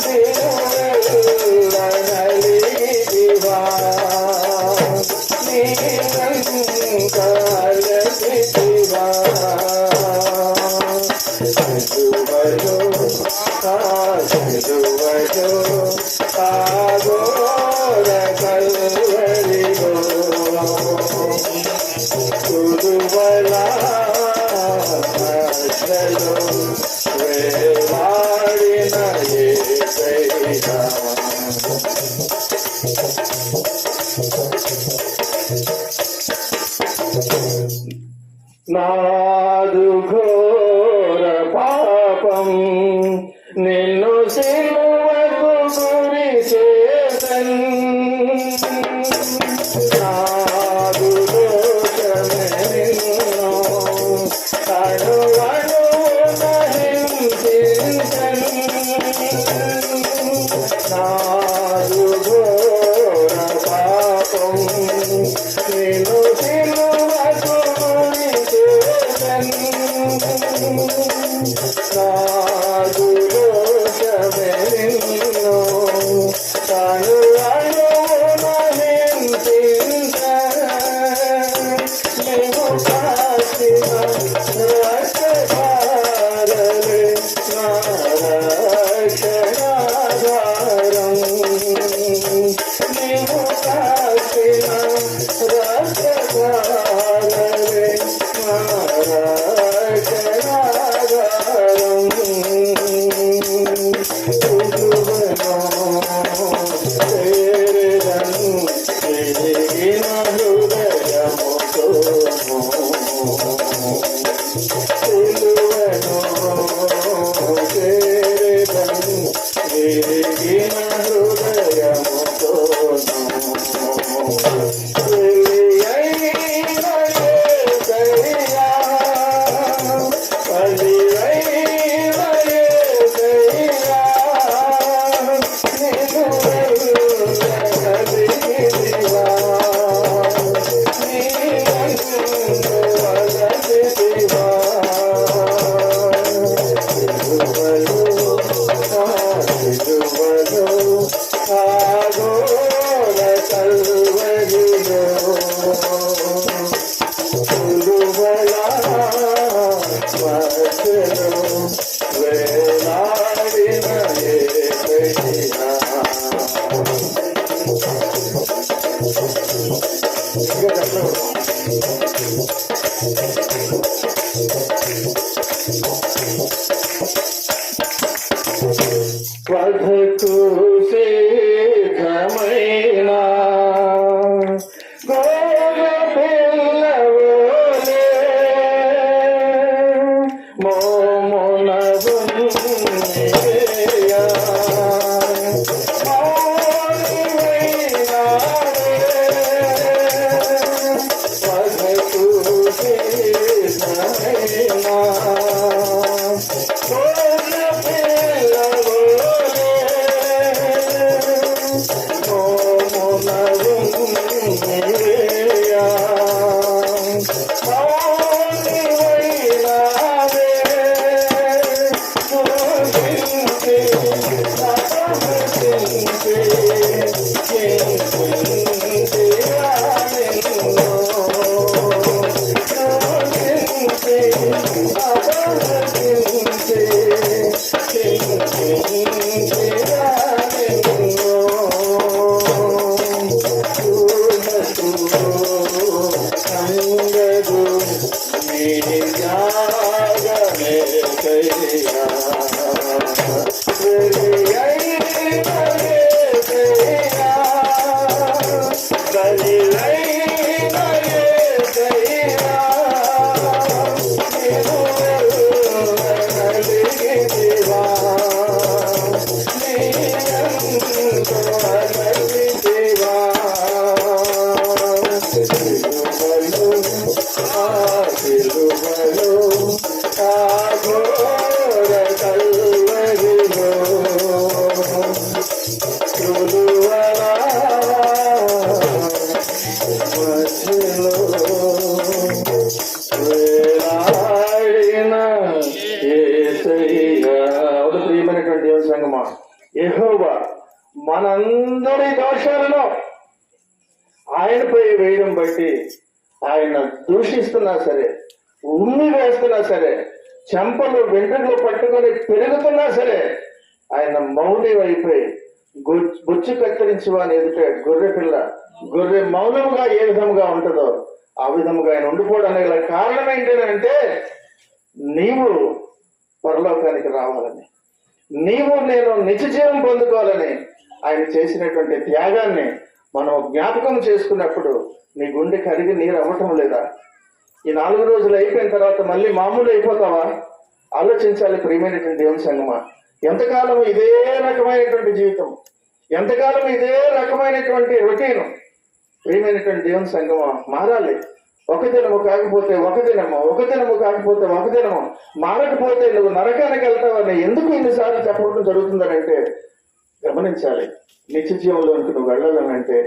Speaker 1: దినువెల్ల నలిగితివా నీనంకాలసితివా సిలువలో ఆఘోర కల్వరిలో కురువలా వేలాడిన యేసయ్యా నాదు ఘోర పాపం నిన్ను సిలువకు గురి చేసన్ నాదు దోషమే నిన్ను అణువణువున హింసించన్ నాదు ఘోర పాపం నిన్ను సిలువకు గురి చేసన్ నాదు దోషమే నిన్ను అణువణువున హింసించన్ నీవు కాసిన రక్తధారలే నా రక్షణాధారం నీవు కాసిన రక్తధారలే నా రక్షణాధారం చేరదను తిరిగిన హృదయముతో చేరదను తిరిగిన హృదయముతో వెలియైన యేసయ్యా బలియైన యేసయ్యా నిలువెల్ల నలిగితివా నీనందువలసితివా సిలువలో ఆఘోర కల్వరిలో కురువలా మధ్యలో వేలాడిన యేసయ్యా వధకు శీఘ్రమైన గోర పిల్లవోలే మోమున ఉన్నేయా వధకు శీఘ్రమైన సిలువలో ఆఘోర దేవుని సంగమా, యెహోవా మనందరి దోషాలను ఆయనపై వేయడం బట్టి ఆయన దూషిస్తున్నా సరే, ఉమ్మి వేస్తున్నా సరే, చెంపలు వెంట్రుకలు పట్టుకొని పెరుగుతున్నా సరే, ఆయన మౌని అయిపోయి బొచ్చు కత్తిరించి వాని ఎదుట గొర్రె పిల్ల గొర్రె మౌనముగా ఏ విధముగా ఉంటుందో ఆ విధముగా ఆయన ఉండిపోవడానికి కారణం ఏంటంటే నీవు పరలోకానికి రావాలని, నీవు నేను నిత్య జీవం పొందుకోవాలని ఆయన చేసినటువంటి త్యాగాన్ని మనం జ్ఞాపకం చేసుకున్నప్పుడు నీ గుండె కరిగి నీరు అవ్వటం లేదా? ఈ 4 రోజులు అయిపోయిన తర్వాత మళ్ళీ మామూలు అయిపోతావా? ఆలోచించాలి ప్రియమైనటువంటి దేవుని సంగమా. ఎంతకాలం ఇదే రకమైనటువంటి జీవితం, ఎంతకాలం ఇదే రకమైనటువంటి రొటీన్? ప్రియమైనటువంటి దేవుని సంగమా, మారాలి. ఒక దినము కాకపోతే ఒక దినము, ఒక దినము కాకపోతే ఒక దినము మారకపోతే నువ్వు నరకానికి వెళ్తావని ఎందుకు ఇన్నిసార్లు చెప్పడం జరుగుతుందనంటే గమనించాలి. నిత్య జీవంలోనికి నువ్వు వెళ్ళాలనంటే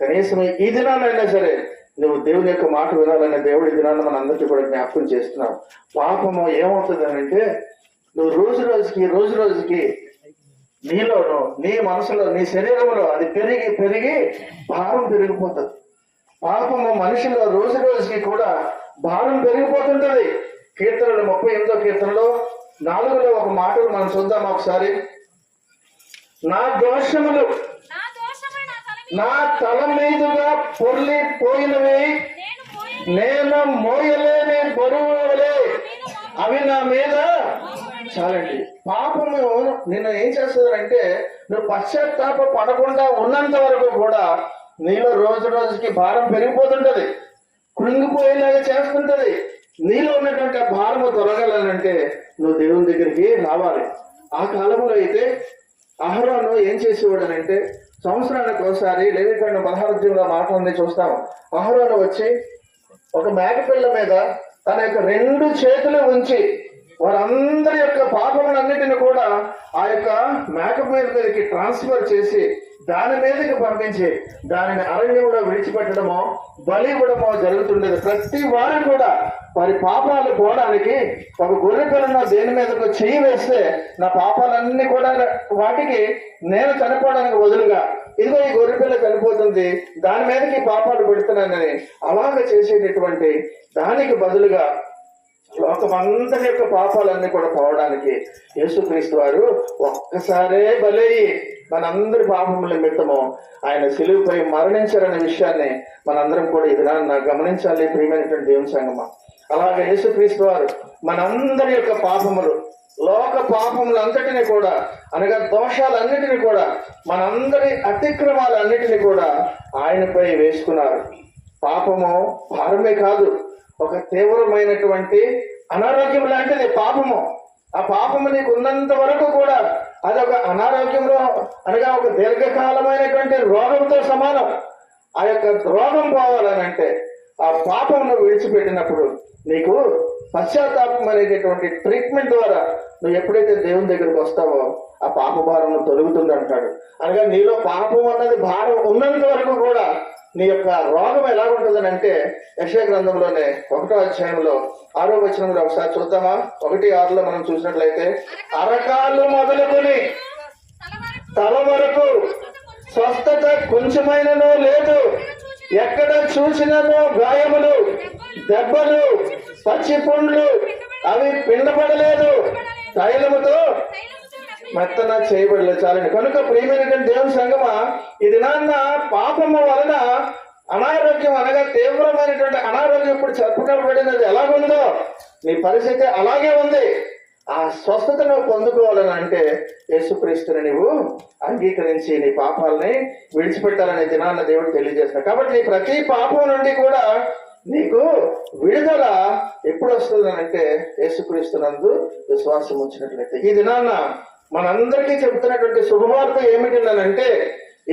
Speaker 1: కనీసం ఈ దినాన్నైనా సరే నువ్వు దేవుని యొక్క మాట వినాలనే దేవుడి దినాన్ని మన అందరికీ కూడా జ్ఞాపకం చేస్తున్నావు. పాపము ఏమవుతుంది అంటే నువ్వు రోజు రోజుకి నీలోను, నీ మనసులో, నీ శరీరంలో అది పెరిగి పెరిగి భారం పెరిగిపోతుంది. పాపము మనిషిలో రోజు రోజుకి కూడా భారం పెరిగిపోతుంటది. కీర్తనలు 38వ కీర్తనలో 4లో ఒక మాటలు మనం చూద్దాం ఒకసారి. నా దోషములు నా తల మీదుగా పొర్లిపోయినవి, నేను మోయలేని బరువులే అవి నా మీద. చాలండి. పాపము నిన్ను ఏం చేస్తుందంటే నువ్వు పశ్చాత్తాప పడకుండా ఉన్నంత వరకు కూడా నీలో రోజు రోజుకి భారం పెరిగిపోతుంటది, కృంగిపోయేలాగా చేస్తుంటది. నీలో ఉన్నటువంటి ఆ భారము తొలగాలంటే నువ్వు దేవుని దగ్గరికి రావాలి. ఆ కాలంలో అయితే అహరోను ఏం చేసేవాడనంటే సంవత్సరానికి ఒకసారి లేవికాండ 16 మాటలన్నీ చూస్తాము. అహరోను వచ్చి ఒక మేకపిల్ల మీద తన యొక్క 2 చేతులు ఉంచి వారందరి యొక్క పాపములన్నిటిని కూడా ఆ యొక్క మేకపిల్ల మీదకి ట్రాన్స్ఫర్ చేసి దాని మీదకి పంపించి దానిని అరణ్యంలో విడిచిపెట్టడమో బలి ఇవ్వడమో జరుగుతుండేది. ప్రతి వారు కూడా వారి పాపాలు పోవడానికి ఒక గొర్రె పిల్లను దేని మీదకు చెయ్యి వేస్తే నా పాపాలన్నీ కూడా వాటికి నేను చనిపోవడానికి బదులుగా ఇదిగో ఈ గొర్రె పిల్ల చనిపోతుంది, దాని మీదకి పాపాలు పెడుతున్నానని అలాగ చేసేటటువంటి దానికి బదులుగా లోకమందరి యొక్క పాపాలన్నీ కూడా పోవడానికి యేసుక్రీస్తు వారు ఒక్కసారే బలయ్యి మనందరి పాపముల నిమిత్తము ఆయన సిలువపై మరణించారనే విషయాన్ని మనందరం కూడా ఎదురాన్న గమనించాలి ప్రియమైనటువంటి దేవుని సంగమా. అలాగే యేసుక్రీస్తు వారు మనందరి యొక్క పాపములు, లోక పాపములంతటిని కూడా అనగా దోషాలన్నిటిని కూడా మనందరి అతిక్రమాలన్నిటిని కూడా ఆయనపై వేసుకున్నారు. పాపము భారమే కాదు, ఒక తీవ్రమైనటువంటి అనారోగ్యం లాంటిది పాపము. ఆ పాపము నీకు ఉన్నంత వరకు కూడా అదొక అనారోగ్యంలో అనగా ఒక దీర్ఘకాలమైనటువంటి రోగంతో సమానం. ఆ యొక్క రోగం పోవాలనంటే ఆ పాపం నువ్వు విడిచిపెట్టినప్పుడు నీకు పశ్చాత్తాపం అనేటటువంటి ట్రీట్మెంట్ ద్వారా నువ్వు ఎప్పుడైతే దేవుని దగ్గరికి వస్తావో ఆ పాప భారం తొలుగుతుంది అంటాడు. అనగా నీలో పాపం అన్నది భారం ఉన్నంత వరకు కూడా నీ యొక్క రోగం ఎలా ఉంటుందని అంటే యెషయా గ్రంథంలోనే 1వ అధ్యాయంలో 6వ వచనంలో ఒకసారి చూద్దామా. 1:6లో మనం చూసినట్లయితే అరకాలు మొదలుకొని తల వరకు స్వస్థత కొంచెమైనను లేదు, ఎక్కడ చూసినను గాయములు, దెబ్బలు, పచ్చి పుండ్లు అవి పిండపడలేదు, తైలముతో మెత్తన చేయబడలేదు. చాలండి. కనుక ప్రియమైనటువంటి దేవుని సంగమా, ఈ దినాన్న పాపము వలన అనారోగ్యం అనగా తీవ్రమైనటువంటి అనారోగ్యం ఇప్పుడు చెప్పుకోబడినది ఎలాగుందో నీ పరిస్థితి అలాగే ఉంది. ఆ స్వస్థతను పొందుకోవాలని అంటే యేసుక్రీస్తుని నువ్వు అంగీకరించి నీ పాపాలని విడిచిపెట్టాలనే దినాన్న దేవుడు తెలియజేస్తున్నాడు. కాబట్టి నీ ప్రతి పాపం నుండి కూడా నీకు విడుదల ఎప్పుడు వస్తుందనంటే యేసుక్రీస్తునందు విశ్వాసం ఉంచినట్లయితే. ఈ దినాన్న మనందరికీ చెబుతున్నటువంటి శుభవార్త ఏమిటిందనంటే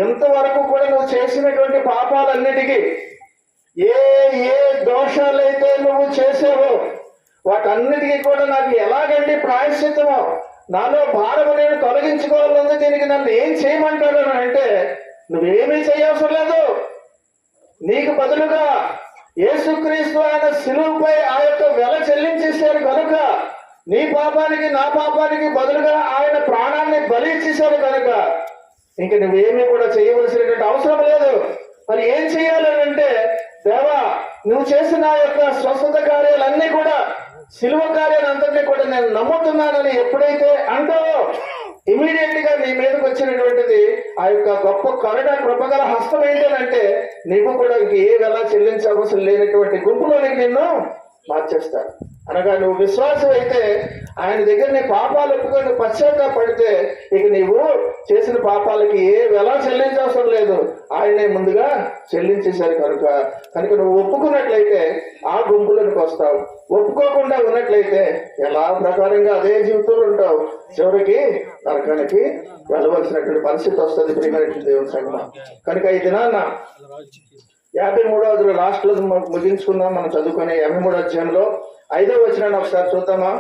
Speaker 1: ఎంతవరకు కూడా నువ్వు చేసినటువంటి పాపాలన్నిటికీ ఏ ఏ దోషాలైతే నువ్వు చేసావో వాటన్నిటికీ కూడా నాకు ఎలాగండి ప్రాయశ్చిత్తమో, నాలో భారము నేను తొలగించుకోవాలని దీనికి నన్ను ఏం చేయమంటారు అని అంటే నువ్వేమీ చేయవసరం లేదు. నీకు బదులుగా యేసుక్రీస్తు ఆయన సిలువపై ఆ యొక్క వెల చెల్లించేశారు కనుక నీ పాపానికి నా పాపానికి బదులుగా ఆయన ప్రాణాన్ని బలి చేశాను కనుక ఇంక నువ్వేమీ కూడా చేయవలసినటువంటి అవసరం లేదు. మరి ఏం చేయాలంటే, దేవా నువ్వు చేసిన ఆ యొక్క స్వస్థత కార్యాలన్నీ కూడా, శిలువ కార్యాలంతటినీ కూడా నేను నమ్ముతున్నానని ఎప్పుడైతే అంటావో, ఇమీడియట్ గా నీ మీదకి వచ్చినటువంటిది ఆ యొక్క గొప్ప కరుణ కృపగల హస్తం ఏంటంటే, నీకు కూడా ఇంక ఏ వెలా చెల్లించవలసిన లేనటువంటి గుంపులోనికి నిన్ను మార్చేస్తాడు. అనగా నువ్వు విశ్వాసం అయితే ఆయన దగ్గర నీ పాపాలు ఒప్పుకొని పశ్చాత్తాపడితే ఇక నీవు చేసిన పాపాలకి ఏ వెలా చెల్లించవసరం లేదు, ఆయనే ముందుగా చెల్లించేశారు కనుక నువ్వు ఒప్పుకున్నట్లయితే ఆ గుంపులోనికి వస్తావు. ఒప్పుకోకుండా ఉన్నట్లయితే ఎలా ప్రకారంగా అదే జీవితంలో ఉంటావు, చివరికి నరకానికి వెళ్ళవలసినటువంటి పరిస్థితి వస్తుంది. ప్రియమైనటువంటి దేవుని సంగమం కనుక ఈ దినాన్న 53వ లాస్ట్ లో ముగించుకుందాం. మనం చదువుకునే 53వ అధ్యాయంలో 5వ వచనాన్ని ఒకసారి చూద్దామా.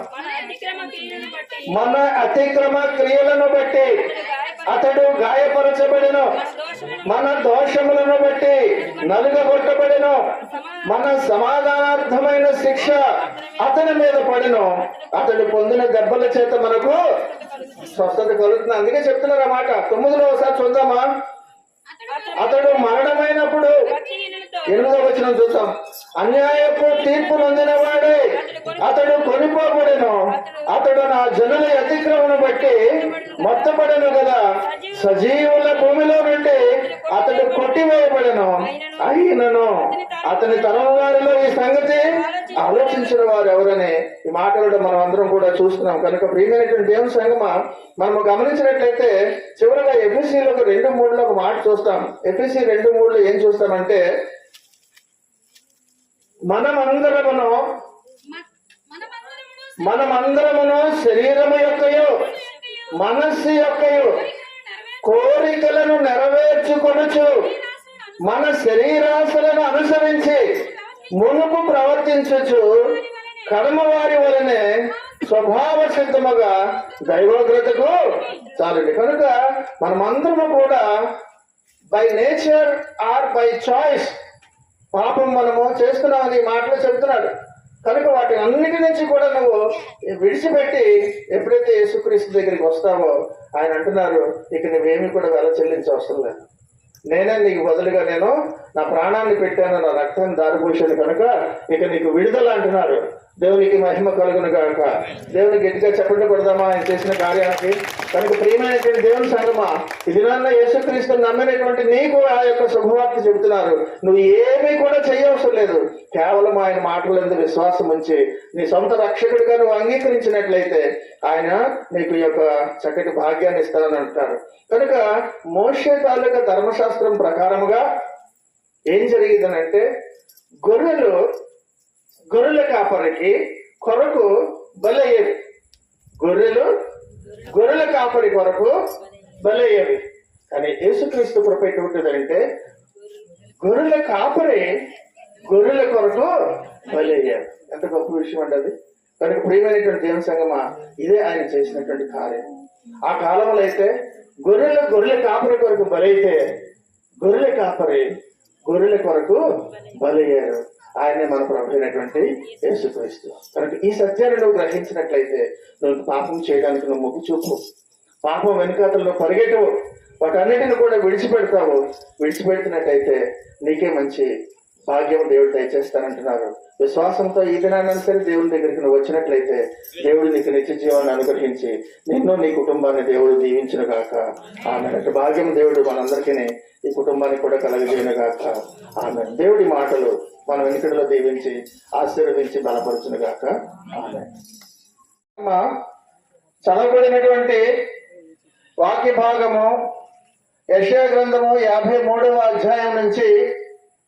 Speaker 1: మన అతిక్రమ క్రియలను బట్టి అతడు గాయపరచబడెను, మన దోషములను బట్టి నలుగగొట్టబడెను, మన సమాధానార్థమైన శిక్ష అతని మీద పడెను, అతడు పొందిన దెబ్బల చేత మనకు స్వస్థత కలుగుతుంది. అందుకే చెప్తున్నారు ఆ మాట. 9లో ఒకసారి చూద్దామా. అతడు మరణమైనప్పుడు 8వ వచనం చూద్దాం. అన్యాయపు తీర్పు నొందిన వాడే అతడు కొనిపోబడెను, అతడు నా జనుల అతిక్రమను బట్టి మొత్తపడెను కదా, సజీవుల భూమిలో నుండి అతడు కొట్టివేయబడెను, అయినను అతని తరం వారిలో ఈ సంగతి ఆలోచించిన వారు ఎవరని ఈ మాటలు మనం అందరం కూడా చూస్తున్నాం. కనుక ప్రియమైనటువంటి దేవుని సంగమా, మనము గమనించినట్లయితే చివరిగా ఎఫెసీలో 2:3 ఒక మాట చూస్తాం. ఎఫెసీ 2:3 ఏం చూస్తామంటే, మనమందరమును శరీరము యొక్కయు మనస్సు యొక్కయు కోరికలను నెరవేర్చుకొనుచు మన శరీరాశలను అనుసరించి మునుపు ప్రవర్తించుచు కర్మవారి వలనే స్వభావ సిద్ధముగా దైవోగ్రతకు చాలండి. కనుక మనమందరము కూడా by nature or by choice పాపం మనము చేస్తున్నామని మాటలు చెబుతున్నాడు. కనుక వాటి అన్నిటి నుంచి కూడా నువ్వు విడిచిపెట్టి ఎప్పుడైతే యేసుక్రీస్తు దగ్గరికి వస్తావో ఆయన అంటున్నారు, ఇక నువ్వేమి కూడా వెల చెల్లించవసరం లేదు, నేనే నీకు బదులుగా నేను నా ప్రాణాన్ని పెట్టాను, నా రక్తాన్ని దారిపోసాను, కనుక ఇక నీకు విడుదల అంటున్నారు. దేవునికి మహిమ కలుగును గాక. దేవునికి గట్టిగా చెప్పండి కొడదామా ఆయన చేసిన కార్యానికి. కనుక ప్రియమైనటువంటి దేవుని సంగమా, ఈ దినాన్న యేసుక్రీస్తుని నమ్మినటువంటి నీకు ఆ యొక్క శుభవార్త చెబుతున్నారు. నువ్వు ఏమీ కూడా చేయవసరం లేదు, కేవలం ఆయన మాటలందు విశ్వాసం ఉంచి నీ సొంత రక్షకుడిగా నువ్వు అంగీకరించినట్లయితే ఆయన నీకు ఈ యొక్క చక్కటి భాగ్యాన్ని ఇస్తానని అంటారు. కనుక మోషే తాలూకా ధర్మశాస్త్రం ప్రకారముగా ఏం జరిగిందనంటే, గొర్రెల కాపరికి కొరకు బలయ్యేవి, గొర్రెల కాపరి కొరకు బలయ్యేవి. కానీ యేసుక్రీస్తు కృప ఎటువంటిదంటే, గొర్రెల కాపరి గొర్రెల కొరకు బలయ్యారు. ఎంత గొప్ప విషయం అండి అది. కనుక ప్రియమైనటువంటి దేవుని సంగమా, ఇదే ఆయన చేసినటువంటి కార్యం. ఆ కాలంలో అయితే గొర్రెల కాపరి కొరకు బలైతే గొర్రెల కాపరి గొర్రెల కొరకు బలయ్యారు. ఆయనే మన ప్రభు అయినటువంటి యేసుక్రీస్తు. కనుక ఈ సత్యాన్ని నువ్వు గ్రహించినట్లయితే నువ్వు పాపం చేయడానికి నువ్వు మొగ్గు చూపు, పాపం వెనుకాతలు నువ్వు పరిగెట్టవు, వాటన్నిటిని కూడా విడిచిపెడతావు. విడిచిపెడుతున్నట్టయితే నీకే మంచి భాగ్యం దేవుడు దయచేస్తానంటున్నారు. విశ్వాసంతో ఈ దినాన్ని సరే దేవుడి దగ్గరికి నువ్వు వచ్చినట్లయితే దేవుడు నీకు నిత్య జీవాన్ని అనుగ్రహించి నిన్ను నీ కుటుంబాన్ని దేవుడు దీవించును గాక. ఆమె భాగ్యం దేవుడు మనందరికీ ఈ కుటుంబానికి కూడా కలగజేయను గాక. ఆమె దేవుడి మాటలు మన వెనుకడిలో దీవించి ఆశీర్వదించి బలపరచును గాక. ఆమె చదవబడినటువంటి వాక్య భాగము యెషయా గ్రంథము 53వ అధ్యాయం నుంచి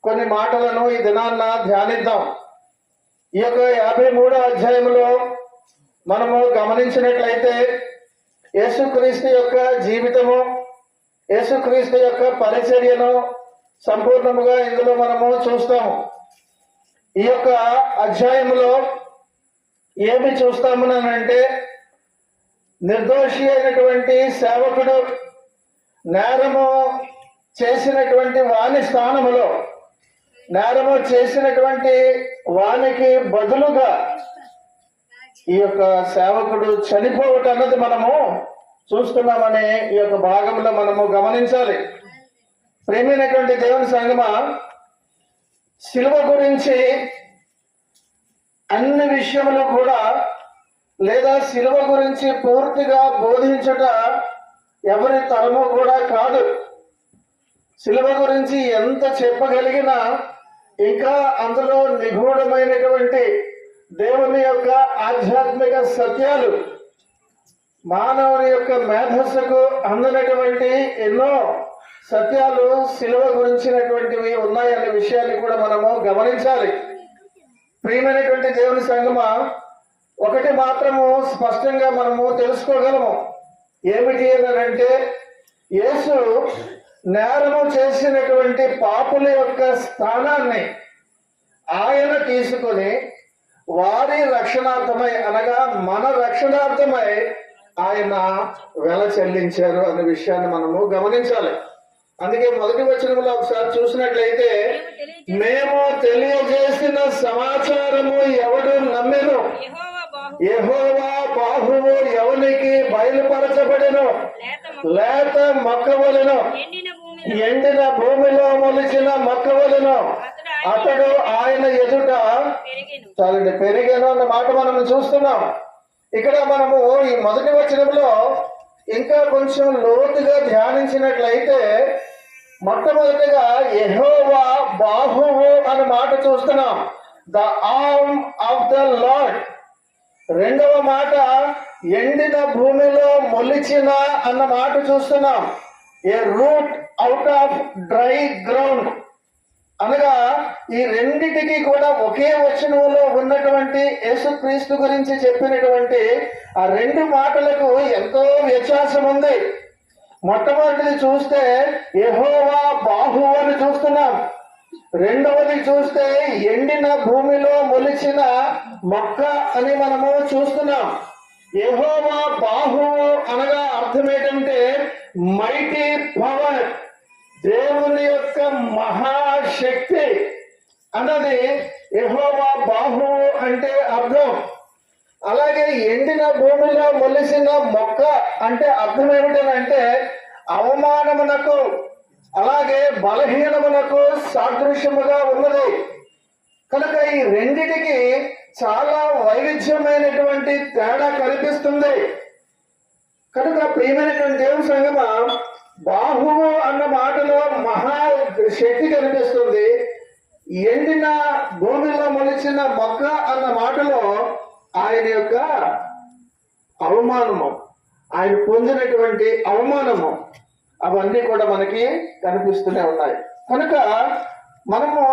Speaker 1: కొన్ని మాటలను ఈ దినాన్న ధ్యానిద్దాం. ఈ యొక్క 53వ అధ్యాయంలో మనము గమనించినట్లయితే యేసుక్రీస్తు యొక్క జీవితము, యేసుక్రీస్తు యొక్క పరిచర్యను సంపూర్ణముగా ఇందులో మనము చూస్తాము. ఈ యొక్క అధ్యాయంలో ఏమి చూస్తామనంటే, నిర్దోషి అయినటువంటి సేవకుడు నేరము చేసినటువంటి వాని స్థానములో, నేరము చేసినటువంటి వానికి బదులుగా ఈ యొక్క సేవకుడు చనిపోవటం అన్నది మనము చూస్తున్నామని ఈ యొక్క భాగంలో మనము గమనించాలి. ప్రేమైనటువంటి దేవుని సంగమా, శిలువ గురించి అన్ని విషయములు కూడా లేదా శిలువ గురించి పూర్తిగా బోధించుట ఎవరి తరము కూడా కాదు. శిలువ గురించి ఎంత చెప్పగలిగినా ఇంకా అందులో నిగూఢమైనటువంటి దేవుని యొక్క ఆధ్యాత్మిక సత్యాలు, మానవుని యొక్క మేధస్సుకు అందనటువంటి ఎన్నో సత్యాలు శిలువ గురించినటువంటివి ఉన్నాయనే విషయాన్ని కూడా మనము గమనించాలి. ప్రియమైనటువంటి దేవుని సంగమా, ఒకటి మాత్రము స్పష్టంగా మనము తెలుసుకోగలము. ఏమిటి అంటే, యేసు నేరము చేసినటువంటి పాపుల యొక్క స్థానాన్ని ఆయన తీసుకొని వారి రక్షణార్థమై అనగా మన రక్షణార్థమై ఆయన వెల చెల్లించారు అనే విషయాన్ని మనము గమనించాలి. అందుకే మొదటి వచనంలో ఒకసారి చూసినట్లయితే, మేము తెలియజేసిన సమాచారము ఎవడు నమ్మెను, యెహోవా బాహువు ఎవనికి బయలుపరచబడెను, లేత మొక్కవలెను, ఎండిన భూమిలో మొలిచిన మొక్కవలెను, అతడు ఆయన ఎదుట చాలండి పెరిగాను అన్న మాట మనం చూస్తున్నాం. ఇక్కడ మనము ఈ మొదటి వచనంలో ఇంకా కొంచెం లోతుగా ధ్యానించినట్లయితే, మొట్టమొదటిగా యెహోవా బాహువు అన్న మాట చూస్తున్నాం, the arm of the Lord. రెండవ మాట ఎండిన భూమిలో మొలిచిన అన్న మాట చూస్తున్నాం, a root out of dry ground. అనగా ఈ రెండిటికి కూడా ఒకే వచనంలో ఉన్నటువంటి యేసుక్రీస్తు గురించి చెప్పినటువంటి ఆ రెండు మాటలకు ఎంతో వ్యత్యాసం ఉంది. మొట్టమొదటిది చూస్తే యెహోవా బాహువు అని చూస్తున్నాం. రెండవది చూస్తే ఎండిన భూమిలో మొలిచిన మొక్క అని మనము చూస్తున్నాం. యెహోవా బాహువు అనగా అర్థం ఏంటంటే మైటీ పవర్, దేవుని యొక్క మహాశక్తి అన్నది యెహోవా బాహువు అంటే అర్థం. అలాగే ఎండిన భూమిలో మొలిసిన మొక్క అంటే అర్థం ఏమిటంటే అవమానమునకు అలాగే బలహీనమునకు సాదృశ్యముగా ఉన్నది. కనుక ఈ రెండిటికి చాలా వైవిధ్యమైనటువంటి తేడా కనిపిస్తుంది. కనుక ప్రియమైనటువంటి దేవుని సంగమా, బాహువు అన్న మాటలో మహాశక్తి కనిపిస్తుంది. ఎండిన భూమిలో మొలిచిన మొక్క అన్న మాటలో ఆయన యొక్క అవమానము, ఆయన పొందినటువంటి అవమానము, అవన్నీ కూడా మనకి కనిపిస్తూనే ఉన్నాయి. కనుక మనము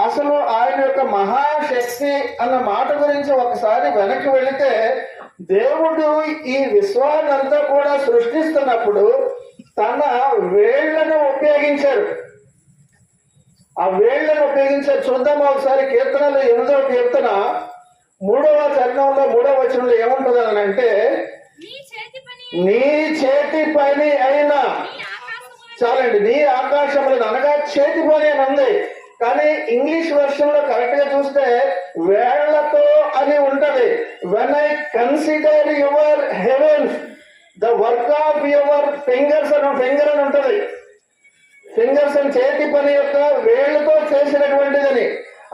Speaker 1: అసలు ఆయన యొక్క మహాశక్తి అన్న మాట గురించి ఒకసారి వెనక్కి వెళితే, దేవుడు ఈ విశ్వాన్నంతా కూడా సృష్టిస్తున్నప్పుడు తన వేళ్లను ఉపయోగించారు. ఆ వేళ్లను ఉపయోగించారు. చూద్దామా ఒకసారి కీర్తనలు 8వ కీర్తన 3వ చరణంలో 3వ వచనంలో ఏముంటుంది అని అంటే, నీ చేతి పని అయినా చాలండి, నీ ఆకాశములను అనగా చేతి పని అని ఉంది. కానీ ఇంగ్లీష్ వర్షన్ లో కరెక్ట్ గా చూస్తే వేళ్లతో అని ఉంటది. When I consider your heavens the work of your fingers అని ఫింగర్ అని ఉంటది. ఫింగర్స్ అని చేతి పని యొక్క వేళ్లతో చేసినటువంటిదని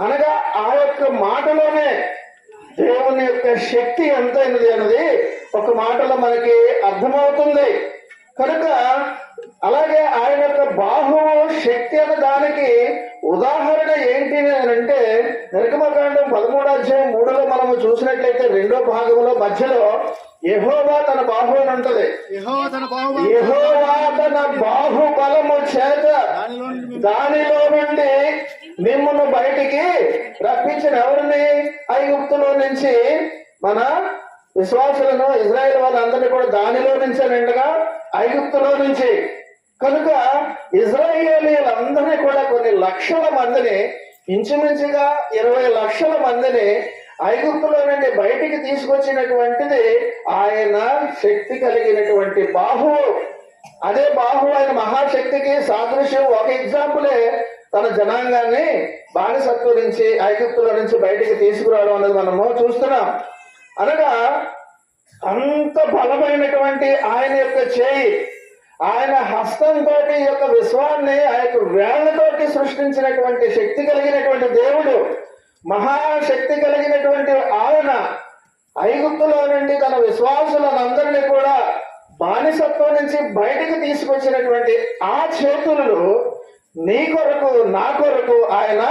Speaker 1: అనగా ఆ యొక్క మాటలోనే దేవుని యొక్క శక్తి ఎంతైనది అన్నది ఒక మాటలో మనకి అర్థమవుతుంది. కనుక అలాగే ఆయన యొక్క బాహువు శక్తి అన్న దానికి ఉదాహరణ ఏంటి అని అంటే, నిర్గమకాండం 13వ అధ్యాయం 3లో మనము చూసినట్లయితే 2వ భాగంలో మధ్యలో యెహోవా తన బాహు అని ఉంటది. యెహోవా తన బాహు బలము చేత దానిలో నుండి మిమ్మును బయటికి రప్పించిన ఎవరిని? ఐగుప్తులో నుంచి మన విశ్వాసులను ఇజ్రాయేల్ వాళ్ళందరినీ కూడా దానిలో నుంచి నిండగా ఐగుప్తులో నుంచి. కనుక ఇజ్రాయేలీలందరినీ కూడా కొన్ని లక్షల మందిని, ఇంచుమించుగా 20 లక్షల మందిని ఐగుప్తులో నుండి బయటికి తీసుకొచ్చినటువంటిది ఆయన శక్తి కలిగినటువంటి బాహువు. అదే బాహువు ఆయన మహాశక్తికి సాదృశ్యం. ఒక ఎగ్జాంపులే తన జనాంగాన్ని బానిసత్వం నుంచి ఐగుప్తులో నుంచి బయటికి తీసుకురావడం అనేది మనము చూస్తున్నాం. అనగా అంత బలమైనటువంటి ఆయన యొక్క చేయి, ఆయన హస్తంతో ఈ యొక్క విశ్వాన్ని ఆ యొక్క వేళ్లతోటి సృష్టించినటువంటి శక్తి కలిగినటువంటి దేవుడు, మహాశక్తి కలిగినటువంటి ఆయన ఐగుప్తులో నుండి తన విశ్వాసులందరినీ కూడా బానిసత్వం నుంచి బయటికి తీసుకొచ్చినటువంటి ఆ చేతులు నీ కొరకు నా కొరకు ఆయన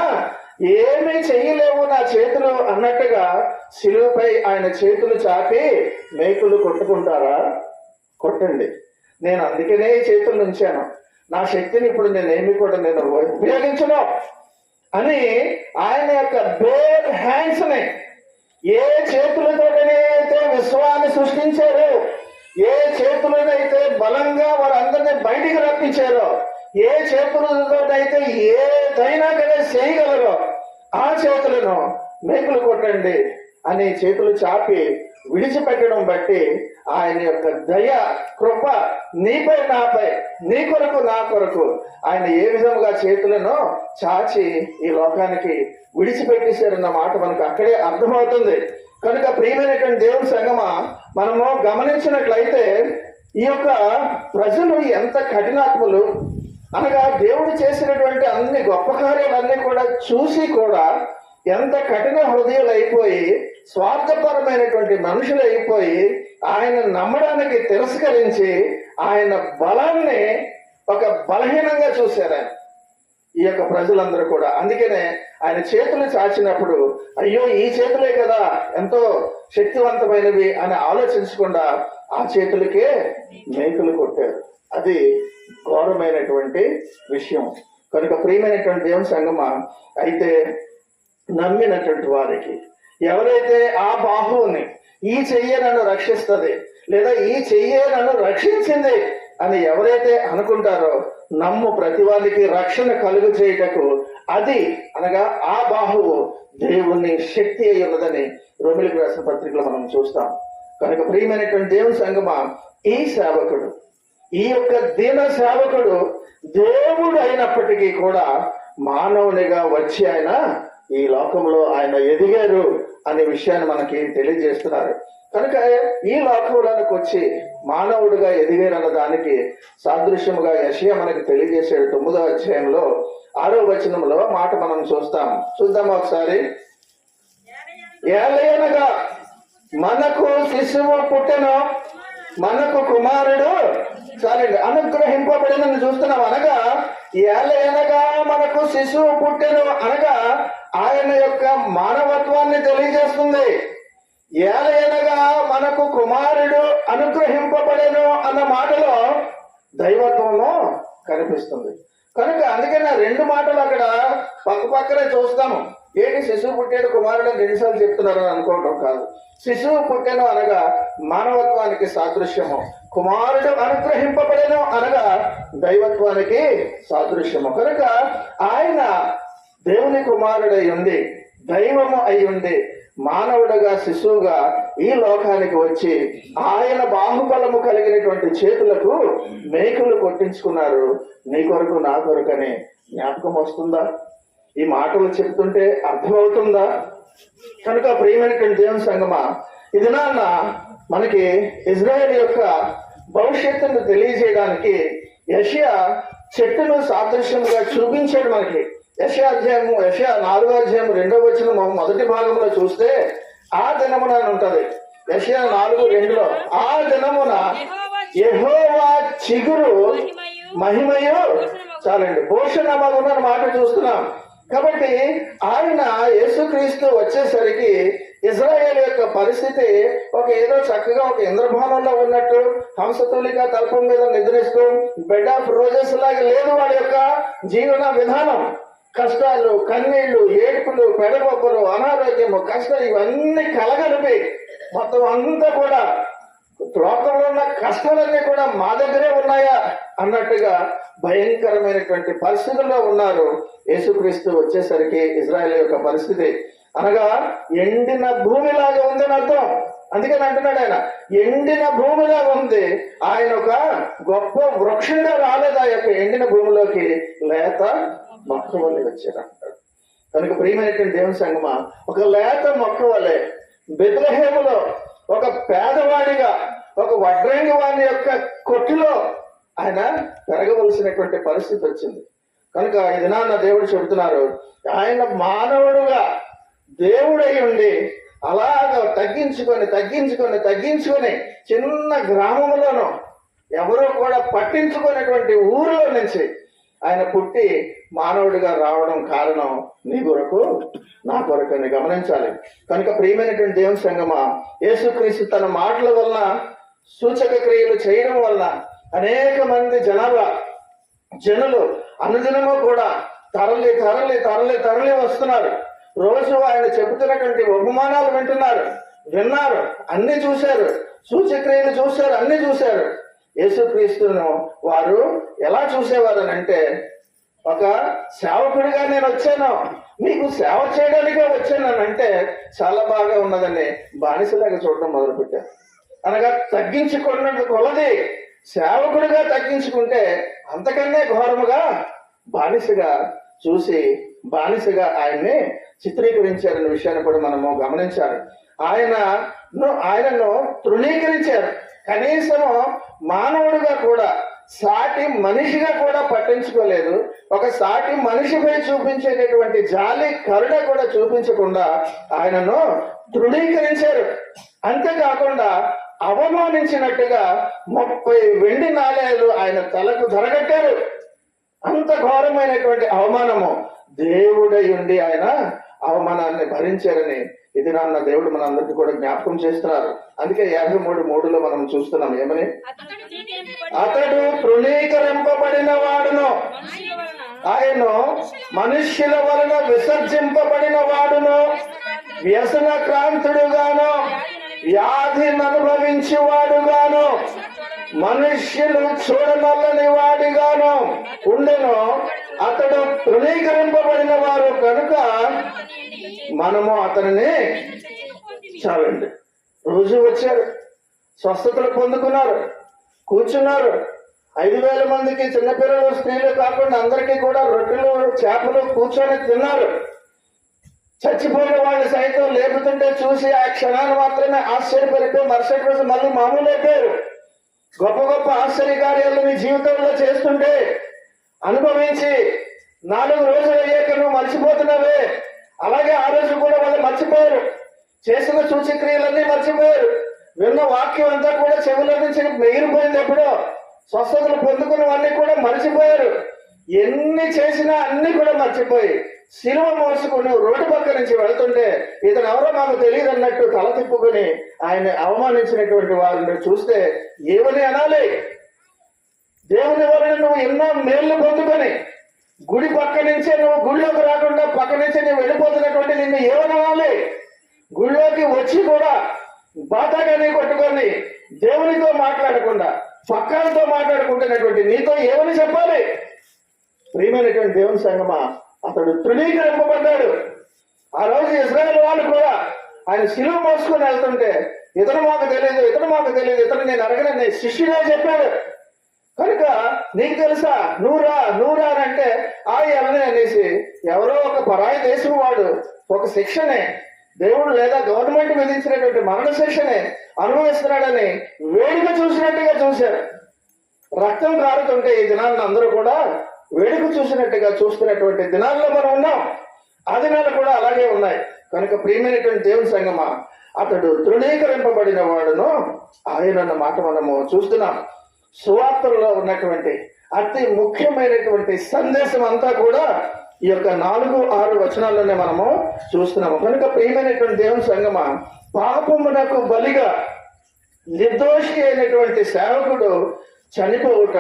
Speaker 1: ఏమీ చెయ్యలేవు నా చేతులు అన్నట్టుగా శిలువపై ఆయన చేతులు చాపి మేకులు కొట్టుకుంటారా? కొట్టండి, నేను అందుకనే ఈ చేతులు ఉంచాను, నా శక్తిని ఇప్పుడు నేనేమి కూడా నేను ఉపయోగించను అని ఆయన యొక్క బేర్ హ్యాండ్స్ ని, ఏ చేతులతోటనైతే విశ్వాన్ని సృష్టించారో, ఏ చేతులనైతే బలంగా వారందరినీ బయటికి రప్పించారో, ఏ చేతులతోటైతే ఏదైనా కదా చేయగలరో ఆ చేతులను మేకులు కొట్టండి అని చేతులు చాపి విడిచిపెట్టడం బట్టి ఆయన యొక్క దయ కృప నీపై నాపై, నీ కొరకు నా కొరకు ఆయన ఏ విధముగా చేతులను చాచి ఈ లోకానికి విడిచిపెట్టేశారన్న మాట మనకు అక్కడే అర్థమవుతుంది. కనుక ప్రియమైనటువంటి దేవుని సంగమా, మనము గమనించినట్లయితే ఈ యొక్క ప్రజలు ఎంత కఠినాత్ములు అనగా దేవుడు చేసినటువంటి అన్ని గొప్ప కార్యాలన్నీ కూడా చూసి కూడా ఎంత కఠిన హృదయాలు అయిపోయి, స్వార్థపరమైనటువంటి మనుషులు అయిపోయి ఆయన నమ్మడానికి తిరస్కరించి ఆయన బలాన్ని ఒక బలహీనంగా చూశారు ఈ యొక్క ప్రజలందరూ కూడా. అందుకనే ఆయన చేతులు చాచినప్పుడు అయ్యో ఈ చేతులే కదా ఎంతో శక్తివంతమైనవి అని ఆలోచించకుండా ఆ చేతులకే మేకులు కొట్టారు. అది ఘోరమైనటువంటి విషయం. కనుక ప్రియమైనటువంటి దేవుని సంగమా, అయితే నమ్మినటువంటి వారికి, ఎవరైతే ఆ బాహువుని ఈ చెయ్యే నన్ను రక్షిస్తుంది లేదా ఈ చెయ్యే నన్ను రక్షించింది అని ఎవరైతే అనుకుంటారో, నమ్ము ప్రతి వారికి రక్షణ కలుగు చేయుటకు అది అనగా ఆ బాహువు దేవుని శక్తి అయి ఉన్నదని రోమిలికి రాసిన పత్రికలో మనం చూస్తాం. కనుక ప్రియమైనటువంటి దేవుని సంగమా, ఈ సేవకుడు, ఈ యొక్క దీన సేవకుడు దేవుడు అయినప్పటికీ కూడా మానవునిగా వచ్చి ఆయన ఈ లోకంలో ఆయన ఎదిగారు అనే విషయాన్ని మనకి తెలియజేస్తున్నారు. కనుక ఈ లోకంలోనికి వచ్చి మానవుడిగా ఎదిగారన్న దానికి సాదృశ్యముగా యెషయా మనకి తెలియజేసాడు. 9వ అధ్యాయంలో 6వ వచనంలో మాట మనం చూద్దాం ఒకసారి. ఏలయనగా మనకు శిశువు పుట్టెను, మనకు కుమారుడు చాలండి అనుగ్రహింపబడినని చూస్తున్నాం. అనగా ఏలయనగా మనకు శిశువు పుట్టెను అనగా ఆయన యొక్క మానవత్వాన్ని తెలియజేస్తుంది. ఏలయనగా మనకు కుమారుడు అనుగ్రహింపబడెను అన్న మాటలో దైవత్వము కనిపిస్తుంది. కనుక అందుకని రెండు మాటలు అక్కడ పక్కనే చూస్తాము. ఏంటి శిశువు పుట్టాడు కుమారుడు అని రెండుసార్లు చెప్తున్నారు అని అనుకోవడం కాదు. శిశువు పుట్టెను అనగా మానవత్వానికి సాదృశ్యము, కుమారుడు అనుగ్రహింపబడెను అనగా దైవత్వానికి సాదృశ్యము. కనుక ఆయన దేవుని కుమారుడై ఉండి, దైవము అయి ఉండి, మానవుడుగా శిశువుగా ఈ లోకానికి వచ్చి ఆయన బాహుబలము కలిగినటువంటి చేతులకు మేకులు కొట్టించుకున్నారు. నీ కొరకు నా కొరకని జ్ఞాపకం వస్తుందా? ఈ మాటలు చెప్తుంటే అర్థమవుతుందా? కనుక ప్రియమైనటువంటి దేవుని సంగమా, ఇది నాన్న మనకి ఇజ్రాయేల్ యొక్క భవిష్యత్తును తెలియజేయడానికి యెషయా చెట్టును సాదృశ్యంగా చూపించాడు మనకి. యెషయా 4వ అధ్యాయం 2వ వచనం మొదటి భాగంలో చూస్తే ఆ దినమున ఉంటది. యెషయా 4:2 ఆ దినమున యెహోవా చిగురు మహిమయు చాలండి భూషణమగున మాట చూస్తున్నాం. కాబట్టి ఆయన యేసుక్రీస్తు వచ్చేసరికి ఇజ్రాయేల్ యొక్క పరిస్థితి ఏదో చక్కగా ఒక ఇంద్రభవనంలో ఉన్నట్టు హంసతూలిక తల్పం మీద నిద్రిస్తూ బెడ్ ఆఫ్ రోజెస్ లాగా లేదు. వాళ్ళ యొక్క జీవన విధానం కష్టాలు, కన్నీళ్లు, ఏడుపులు, పెడబొబ్బలు, అనారోగ్యము, కష్టాలు ఇవన్నీ కలగలిపి మొత్తం అంతా కూడా లోకంలో ఉన్న కష్టాలన్నీ కూడా మా దగ్గరే ఉన్నాయా అన్నట్టుగా భయంకరమైనటువంటి పరిస్థితుల్లో ఉన్నారు. యేసుక్రీస్తు వచ్చేసరికి ఇజ్రాయేల్ యొక్క పరిస్థితి అనగా ఎండిన భూమిలాగా ఉందని అర్థం. అందుకని అంటున్నాడు ఆయన ఎండిన భూమిలాగా ఉంది. ఆయన ఒక గొప్ప వృక్షంగా రాలేదు, ఆ యొక్క ఎండిన భూమిలోకి లేత మొక్క వల్లే వచ్చారు అంటాడు. కనుక ప్రియమైనటువంటి దేవుని సంగమా, ఒక లేత మొక్క వలె బెత్లెహేములో ఒక పేదవాడిగా, ఒక వడ్రంగి వాని యొక్క కొట్టులో ఆయన పెరగవలసినటువంటి పరిస్థితి వచ్చింది. కనుక ఈ దినాన్న దేవుడు చెబుతున్నారు, ఆయన మానవుడుగా దేవుడై ఉండి అలాగ తగ్గించుకొని చిన్న గ్రామంలోనూ ఎవరో కూడా పట్టించుకునేటువంటి ఊరిలో నుంచి ఆయన పుట్టి మానవుడిగా రావడం కారణం నీ కొరకు, నా కొరకు అని గమనించాలి. కనుక ప్రియమైనటువంటి దేవుని సంగమా, యేసుక్రీస్తు తన మాటల వలన, సూచక క్రియలు చేయడం వలన అనేక మంది జనులు అనుదినము కూడా తరలి వస్తున్నారు. రోజు ఆయన చెబుతున్నటువంటి ఉపమానాలు విన్నారు, అన్ని చూశారు, సూచక్రియలు చూశారు, అన్ని చూశారు. యేసుక్రీస్తును వారు ఎలా చూసేవారు అంటే, ఒక సేవకుడిగా నేను వచ్చాను, మీకు సేవ చేయడానికే వచ్చానంటే చాలా బాగా ఉన్నదని బానిసలాగా చూడడం మొదలుపెట్టారు. అనగా తగ్గించుకున్నట్టు కొలది సేవకుడిగా తగ్గించుకుంటే అంతకన్నా ఘోరముగా బానిసగా ఆయన్ని చిత్రీకరించారనే విషయాన్ని కూడా మనము గమనించాలి. ఆయనను తృణీకరించారు. కనీసము మానవుడిగా కూడా, సాటి మనిషిగా కూడా పట్టించుకోలేదు. ఒక సాటి మనిషిపై చూపించేటటువంటి జాలి, కరుణ కూడా చూపించకుండా ఆయనను తృణీకరించారు. అంతేకాకుండా అవమానించినట్టుగా 30 వెండి నాణేలు ఆయన తలకు ధరగట్టారు. అంత ఘోరమైనటువంటి అవమానము దేవుడై ఉండి ఆయన అవమానాన్ని భరించారని ఇది నాన్న దేవుడు మనందరికీ కూడా జ్ఞాపకం చేస్తున్నారు. అందుకే 53:3 మనం చూస్తున్నాం ఏమని, అతడు తృణీకరింపబడిన వాడును, ఆయన మనుష్యుల వలన విసర్జింపబడిన వాడును, వ్యసనక్రాంతుడుగాను, వ్యాధిని అనుభవించి వాడుగాను, మనుష్యులు చూడనల్లని వాడిగాను ఉండెను. అతడు తృణీకరింపబడిన వారు కనుక మనము అతనిని చాలండి. రోజు వచ్చారు, స్వస్థతలు పొందుకున్నారు, కూర్చున్నారు. 5,000 మందికి, చిన్నపిల్లలు, స్త్రీలు కాకుండా అందరికీ కూడా రొట్టెలు, చేపలు కూర్చొని తిన్నారు. చచ్చిపోయిన వాళ్ళు సైతం లేపుతుంటే చూసి ఆ క్షణాన్ని మాత్రమే ఆశ్చర్యపడిపోయి మరుసటి రోజు మళ్ళీ మామూలు అయిపోయారు. గొప్ప గొప్ప ఆశ్చర్య కార్యాలు నీ జీవితంలో చేస్తుంటే అనుభవించి 4 రోజులు అయ్యాక నువ్వు మర్చిపోతున్నావే, అలాగే ఆ రోజు కూడా వాళ్ళు మర్చిపోయారు. చేసిన సూచక్రియలన్నీ మర్చిపోయారు. విన్న వాక్యం అంతా కూడా చెవుల నుంచి మిగిలిపోయింది. ఎప్పుడో స్వస్థతలు పొందుకున్నవన్నీ కూడా మర్చిపోయారు. ఎన్ని చేసినా అన్ని కూడా మర్చిపోయి శిలువ మోసుకుని రోడ్డు పక్క నుంచి వెళ్తుంటే ఇతను ఎవరో మాకు తెలియదు అన్నట్టు తల తిప్పుకుని ఆయన అవమానించినటువంటి వారిని చూస్తే ఏమని అనాలి? దేవుని వలన నువ్వు ఎన్నో మేళ్లు పొందుకొని గుడి పక్క నుంచే నువ్వు గుడిలోకి రాకుండా పక్క నుంచే నువ్వు వెళ్ళిపోతున్నటువంటి నిన్ను ఏమని అనాలి? గుడిలోకి వచ్చి కూడా బాతాగాని కొట్టుకొని దేవునితో మాట్లాడకుండా పక్కలతో మాట్లాడుకుంటున్నటువంటి నీతో ఏమని చెప్పాలి? ప్రియమైనటువంటి దేవుని సంగమా, అతడు తృణీకరింపబడ్డాడు. ఆ రోజు ఇశ్రాయేలు వాళ్ళు కూడా ఆయన శిలువ మోసుకొని వెళ్తుంటే ఇతను మాకు తెలియదు, ఇతను నేను అడగనని శిష్యుడే చెప్పాడు. కనుక నీకు తెలుసా, నువ్వురా అంటే ఎవరిని అనేసి ఎవరో ఒక పరాయి దేశం వాడు ఒక శిక్షనే దేవుడు లేదా గవర్నమెంట్ విధించినటువంటి మరణ శిక్షనే అనుభవిస్తున్నాడని వేడుక చూసినట్టుగా చూశారు. రక్తం కారుతుంటే ఈ దినాలను అందరూ కూడా వేడుక చూసినట్టుగా చూస్తున్నటువంటి దినాల్లో మనం ఉన్నాం. ఆ దినాలు కూడా అలాగే ఉన్నాయి. కనుక ప్రియమైనటువంటి దేవుని సంగమా, అతడు తృణీకరింపబడిన వాడును ఆయన అన్న మాట మనము చూస్తున్నాం. సువార్తల్లో ఉన్నటువంటి అతి ముఖ్యమైనటువంటి సందేశం అంతా కూడా ఈ యొక్క 4-6 వచనాల్లోనే మనము చూస్తున్నాము. కనుక ప్రియమైనటువంటి దేవుని సంగమా, పాపమునకు బలిగా నిర్దోషి అయినటువంటి సేవకుడు చనిపోవుట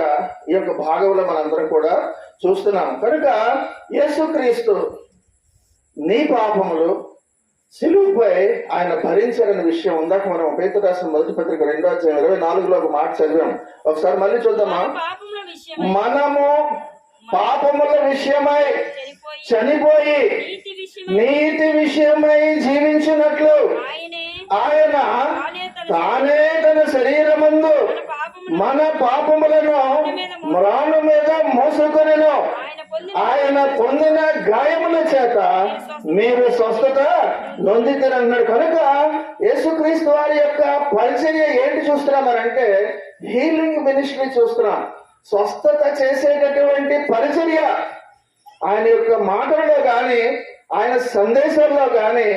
Speaker 1: ఈ యొక్క భాగంలో మనందరం కూడా చూస్తున్నాం. కనుక యేసుక్రీస్తు నీ పాపములు సిలువపై ఆయన భరించారనే విషయం ఉందాక మనం పేతురు రాసిన 1-24 ఒక మాట చదివాం. ఒకసారి మళ్ళీ చూద్దామా? మనము పాపముల విషయమై చనిపోయి నీతి విషయమై జీవించినట్లు ఆయన తానే తన శరీరమందు మన పాపములను మ్రాను మీద మోసుకొనెను. ఆయన ఆయన పొందిన గాయముల చేత మీరు స్వస్థత నొందితేనన్నాడు. కనుక యేసుక్రీస్తు వారి యొక్క పరిచర్య ఏంటి చూస్తున్నామనంటే హీలింగ్ మినిస్ట్రీ చూస్తున్నాం. స్వస్థత చేసేటటువంటి పరిచర్య ఆయన యొక్క మాటల్లో గాని ఆయన సందేశంలో గాని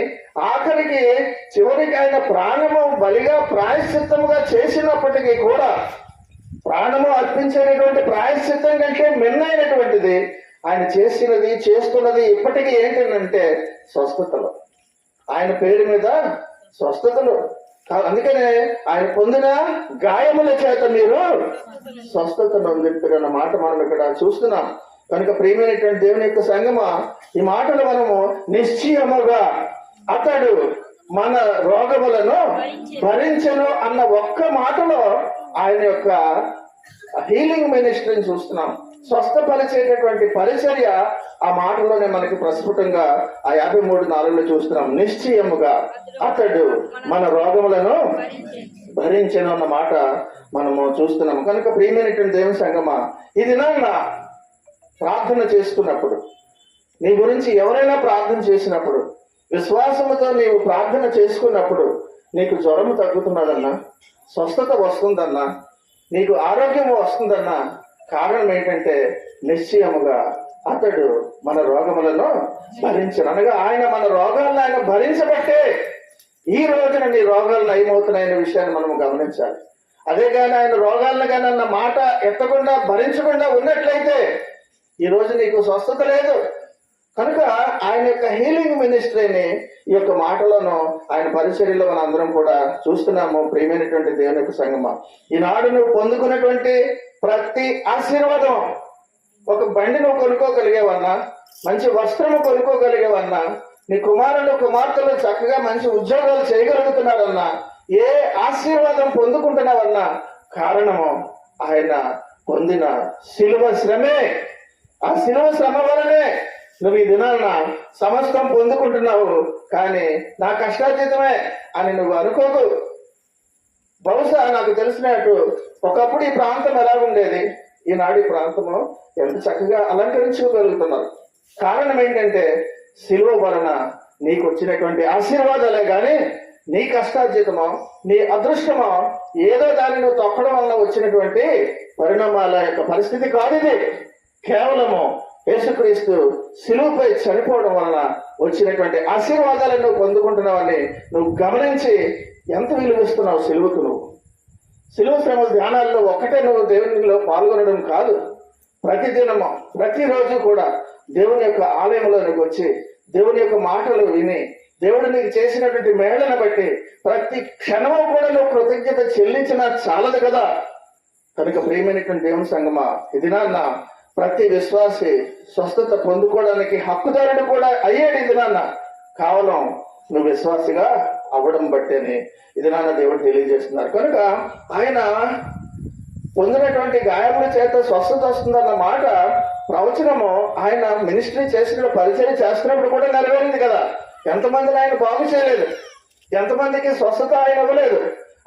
Speaker 1: ఆఖరికి చివరికి ఆయన ప్రాణము బలిగా ప్రాయశ్చిత్తముగా చేసినప్పటికీ కూడా ప్రాణము అర్పించేటటువంటి ప్రాయశ్చిత్తం కంటే మిన్నైనటువంటిది ఆయన చేస్తున్నది ఇప్పటికీ ఏంటంటే స్వస్థతలు. ఆయన పేరు మీద స్వస్థతలు. అందుకనే ఆయన పొందిన గాయముల చేత మీరు స్వస్థత నొందింపురన్న మాట మనం ఇక్కడ చూస్తున్నాం. కనుక ప్రియమైనటువంటి దేవుని యొక్క సంగమా, ఈ మాటలు మనము నిశ్చయముగా అతడు మన రోగములను భరించెను అన్న ఒక్క మాటలో ఆయన యొక్క హీలింగ్ మినిస్ట్రీని చూస్తున్నాం. స్వస్థపరిచేటటువంటి పరిచర్య ఆ మాటలోనే మనకి ప్రస్ఫుటంగా ఆ 53:4 చూస్తున్నాం. నిశ్చయముగా అతడు మన రోగములను భరించెను అన్న మాట మనము చూస్తున్నాం. కనుక ప్రియమైనటువంటి దేవుని సంగమా, ఇది నా ప్రార్థన చేసుకున్నప్పుడు, నీ గురించి ఎవరైనా ప్రార్థన చేసినప్పుడు, విశ్వాసముతో నీవు ప్రార్థన చేసుకున్నప్పుడు నీకు జ్వరము తగ్గుతున్నదన్నా, స్వస్థత వస్తుందన్నా, నీకు ఆరోగ్యము వస్తుందన్నా కారణం ఏంటంటే నిశ్చయముగా అతడు మన రోగములను భరించను. అనగా ఆయన మన రోగాలను ఆయన భరించబట్టే ఈ రోజున నీ రోగాలు నయమవుతున్నాయనే విషయాన్ని మనం గమనించాలి. అదే కానీ ఆయన రోగాలను కానీ అన్న మాట ఎత్తకుండా భరించకుండా ఉన్నట్లయితే ఈ రోజు నీకు స్వస్థత లేదు. కనుక ఆయన యొక్క హీలింగ్ మినిస్ట్రీని ఈ యొక్క మాటలను ఆయన పరిచర్యలో మన అందరం కూడా చూస్తున్నాము. ప్రియమైనటువంటి దేవుని యొక్క సంగమా, ఈనాడు నువ్వు పొందుకున్నటువంటి ప్రతి ఆశీర్వాదం, ఒక బండి నువ్వు కొనుక్కోగలిగేవన్నా, మంచి వస్త్రము కొనుక్కోగలిగేవన్నా, నీ కుమారులు కుమార్తెలు చక్కగా మంచి ఉద్యోగాలు చేయగలుగుతున్నారన్నా, ఏ ఆశీర్వాదం పొందుకుంటున్నావన్నా కారణము ఆయన పొందిన శిలువ శ్రమే. ఆ శిలువ శ్రమ వలనే నువ్వు ఈ దినాన్న సమస్తం పొందుకుంటున్నావు. కానీ నా కష్టార్జితమే అని నువ్వు అనుకోకు. బహుశా నాకు తెలిసినట్టు ఒకప్పుడు ఈ ప్రాంతం ఎలా ఉండేది, ఈనాడు ఈ ప్రాంతము ఎంత చక్కగా అలంకరించుకోగలుగుతున్నారు. కారణం ఏంటంటే శిలువ వలన నీకు వచ్చినటువంటి ఆశీర్వాదాలే కానీ నీ కష్టార్జితమో నీ అదృష్టమో ఏదో దాన్ని నువ్వు తొక్కడం వలన వచ్చినటువంటి పరిణామాల యొక్క పరిస్థితి కాదు. ఇది కేవలము యేసుక్రీస్తు శిలువపై చనిపోవడం వలన వచ్చినటువంటి ఆశీర్వాదాలను నువ్వు పొందుకుంటున్నావని నువ్వు గమనించి ఎంత విలువిస్తున్నావు శిలువకు. నువ్వు శిలువ శ్రమ ధ్యానాల్లో ఒక్కటే నువ్వు దేవునిలో పాల్గొనడం కాదు, ప్రతిదినము ప్రతిరోజు కూడా దేవుని యొక్క ఆలయంలోనికి వచ్చి దేవుని యొక్క మాటలు విని దేవుడు నీకు చేసినటువంటి మేళను బట్టి ప్రతి క్షణము కూడా నువ్వు కృతజ్ఞత చెల్లించినా చాలదు కదా. కనుక ప్రియమైనటువంటి దేవుని సంగమా, ఇది నాన్న ప్రతి విశ్వాసి స్వస్థత పొందుకోవడానికి హక్కుదారుడు కూడా అయ్యేది ఇది నాన్న కేవలం నువ్వు విశ్వాసిగా అవ్వడం బట్టేని ఇది నాన్న దేవుడు తెలియజేస్తున్నారు. కనుక ఆయన పొందినటువంటి గాయముల చేత స్వస్థత వస్తుందన్న మాట ప్రవచనము ఆయన మినిస్ట్రీ చేసిన పరిచయం చేస్తున్నప్పుడు కూడా నెరవేరింది కదా. ఎంతమందిని ఆయన బాగు చేయలేదు, ఎంతమందికి స్వస్థత ఆయన ఇవ్వలేదు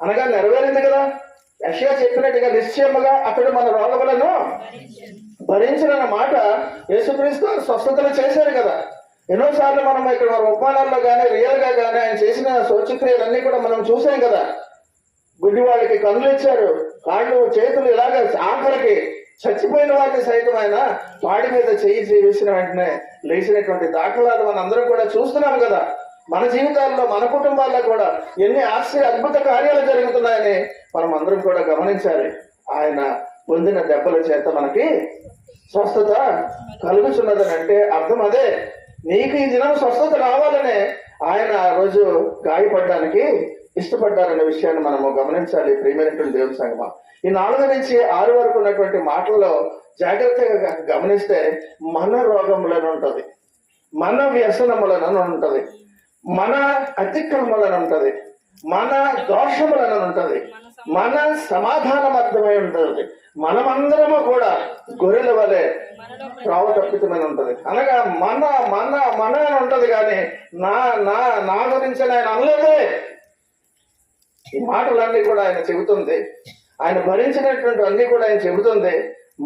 Speaker 1: అనగా నెరవేరింది కదా. యెషయా చెప్పినట్టుగా నిశ్చయముగా అతడు మన రోగములను భరించిన మాట యేసుక్రీస్తు స్వస్థతలు చేశారు కదా. ఎన్నోసార్లు మనం ఇక్కడ మన ఉపమానాల్లో కానీ రియల్ గా కానీ ఆయన చేసిన శౌచక్రియలన్నీ కూడా మనం చూసాం కదా. గుడ్డి వాళ్ళకి కన్నులు ఇచ్చారు, కాళ్ళు చేతులు ఇలాగ ఆఖరికి చచ్చిపోయిన వారిని సైతం ఆయన వాడి మీద చేయి వేసిన వెంటనే లేచినటువంటి దాఖలాలు మన అందరం కూడా చూస్తున్నాం కదా. మన జీవితాల్లో మన కుటుంబాల్లో కూడా ఎన్ని అద్భుత కార్యాలు జరుగుతున్నాయని మనం అందరం కూడా గమనించాలి. ఆయన పొందిన దెబ్బల చేత మనకి స్వస్థత కలుగుతున్నదని అంటే అర్థం అదే. నీకు ఈ దినం స్వస్థత రావాలనే ఆయన ఆ రోజు గాయపడడానికి ఇష్టపడ్డారనే విషయాన్ని మనము గమనించాలి. ప్రియమైనటువంటి దేవుని సంగమా, ఈ 4 నుంచి 6 వరకు ఉన్నటువంటి మాటల్లో జాగ్రత్తగా గమనిస్తే మన రోగములను ఉంటది, మన వ్యసనములను ఉంటది, మన అతిక్రమలను ఉంటది, మన దోషములను ఉంటది, మన సమాధానం అర్థమై ఉంటుంది. మనమందరము కూడా గొర్రెల వలె త్రావ తప్పితమని ఉంటది. అనగా మన మన మన అని ఉంటది కానీ నా నా నా గురించి ఆయన అనలేదే. ఈ మాటలన్నీ కూడా ఆయన చెబుతుంది, ఆయన భరించినటువంటి అన్ని కూడా ఆయన చెబుతుంది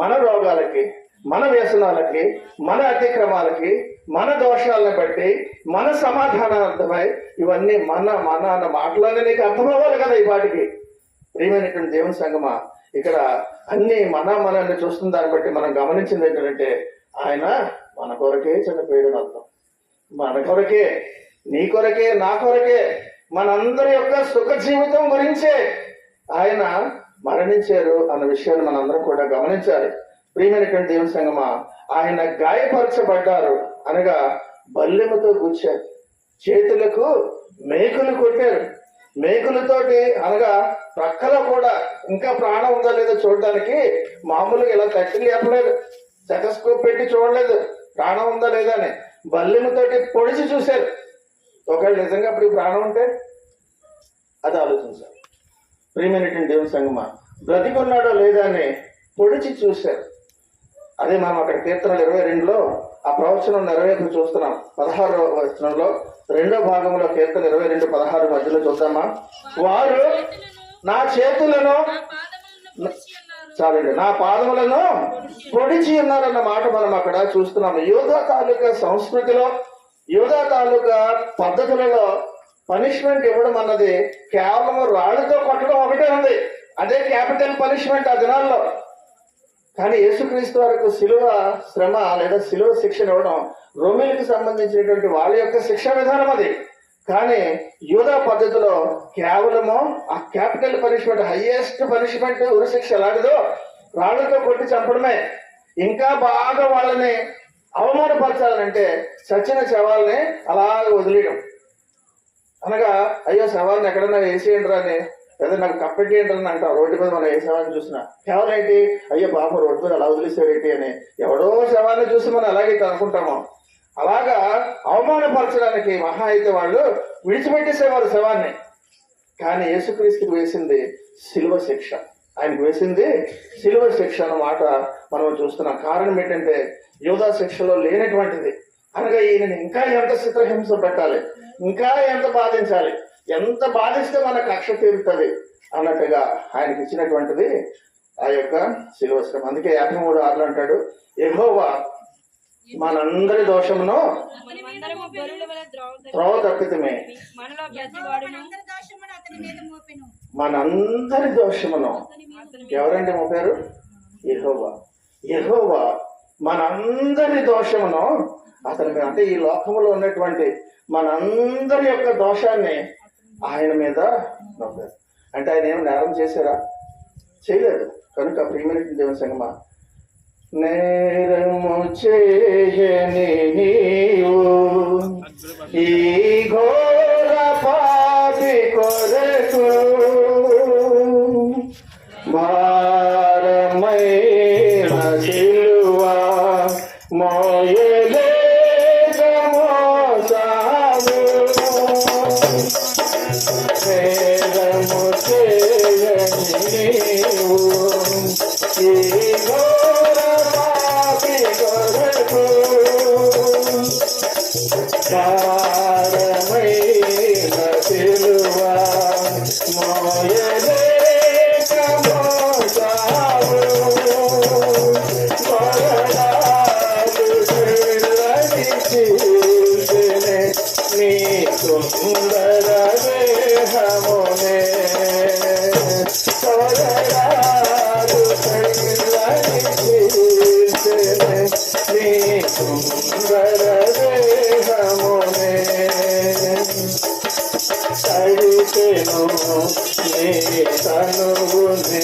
Speaker 1: మన రోగాలకి, మన వ్యసనాలకి, మన అతిక్రమాలకి, మన దోషాలను బట్టి, మన సమాధానార్థమై ఇవన్నీ మన అన్న మాటలన్నీ నీకు అర్థమవ్వాలి కదా ఈ పాటికి. ప్రియమైనటువంటి దేవుని సంగమా, ఇక్కడ అన్ని మనల్ని చూస్తున్న దాన్ని బట్టి మనం గమనించింది ఏంటంటే ఆయన మన కొరకే చనిపోయాడని అర్థం. మన కొరకే, నీ కొరకే, నా కొరకే, మనందరి యొక్క సుఖ జీవితం గురించే ఆయన మరణించారు అన్న విషయాన్ని మనందరం కూడా గమనించాలి. ప్రియమైనటువంటి దేవుని సంగమా, ఆయన గాయపరచబడ్డారు అనగా బల్లెముతో గుచ్చారు, చేతులకు మేకులు కొట్టారు, మేకులతోటి అనగా ప్రక్కలో కూడా ఇంకా ప్రాణం ఉందో లేదో చూడడానికి మామూలుగా ఇలా తట్టి లేపలేదు, స్టెథోస్కోప్ పెట్టి చూడలేదు ప్రాణం ఉందా లేదా అని, బల్లెముతోటి పొడిచి చూశారు. ఒకవేళ నిజంగా అప్పుడు ప్రాణం ఉంటే అది ఆలోచించారు. ప్రియమైనటువంటి దేవుని సంగమా, బ్రతికున్నాడో లేదా అని పొడిచి చూశారు. అదే మనం అక్కడ కీర్తనలు 22లో ఆ ప్రవచనం నెరవేర్పు చూస్తున్నాం. 16వ వచనంలో 2వ భాగంలో కీర్తన 22-16 మధ్యలో చూద్దామా. వారు నా చేతులను చాలండి, నా పాదములను పొడిచి ఉన్నారన్న మాట మనం అక్కడ చూస్తున్నాము. యూదా తాలూకా సంస్కృతిలో, యూదా తాలూకా పద్ధతులలో పనిష్మెంట్ ఇవ్వడం అన్నది కేవలం రాళ్లతో కొట్టడం ఒకటే ఉంది. అదే క్యాపిటల్ పనిష్మెంట్ ఆ దినాల్లో. కానీ యేసుక్రీస్తు వారికి శిలువ శ్రమ లేదా శిలువ శిక్షణ ఇవ్వడం రోమిలకు సంబంధించినటువంటి వాళ్ళ యొక్క శిక్షా విధానం అది. కానీ యూదా పద్ధతిలో కేవలము ఆ క్యాపిటల్ పనిష్మెంట్, హైయెస్ట్ పనిష్మెంట్ ఉరి శిక్ష ఎలాంటిదో రాళ్లతో కొట్టి చంపడమే. ఇంకా బాగా వాళ్ళని అవమానపరచాలంటే చచ్చిన శవాల్ని అలాగ వదిలేయడం. అనగా అయ్యో శవాన్ని ఎక్కడన్నా వేసేయండి అని, లేదా నాకు కప్పెట్టేయండి అని అంటాం. రోడ్డు మీద మనం ఏ శవాన్ని చూసినా కేవలం ఏంటి, అయ్యో పాప రోడ్డు మీద అలా వదిలేసారేంటి అని ఎవడో శవాన్ని చూసి మనం అలాగైతే అనుకుంటాము. అలాగా అవమానపరచడానికి మహా అయితే వాళ్ళు విడిచిపెట్టేసేవారు శవాన్ని. కానీ యేసుక్రీస్తుకి వేసింది శిలువ శిక్ష. ఆయనకు వేసింది శిలువ శిక్ష అన్నమాట మనం చూస్తున్నాం. కారణం ఏంటంటే యూదా శిక్షలో లేనటువంటిది. అనగా ఈయనని ఇంకా ఎంత చిత్రహింస పెట్టాలి, ఇంకా ఎంత బాధించాలి, ఎంత బాధిస్తే మన కక్ష తీరుతుంది అన్నట్టుగా ఆయనకి ఇచ్చినటువంటిది ఆ యొక్క శిలువ శ్రమ. అందుకే 53:6 అంటాడు, యెహోవా మనందరి దోషమును త్రోవ తప్పితమే, మనందరి దోషమును. ఎవరండి మోపారు? యెహోవా. యెహోవా మనందరి దోషమును అతని మీద, అంటే ఈ లోకంలో ఉన్నటువంటి మనందరి యొక్క దోషాన్ని ఆయన మీద నొప్పారు. అంటే ఆయన ఏమి నేరం చేశారా? చేయలేదు. కనుక ప్రియమైన దేవుని సంగమా, నేరము చేయని నీవు ఈ ఘోర పాపి కొరకు భారమైన సిలువ మోయలేక మోసావు, నేరము చేయని నీవు ఈ ఘోర పాపి కొరకు భారమైన సిలువ మోయలేక మోసావు, కొరడాలు పిల్లని చీల్చినే నీ సుందర దేహమునే, కొరడాలు పిల్లని చీల్చినే నీ సుందర దేహమునే, తడిపెను నీ తనువునే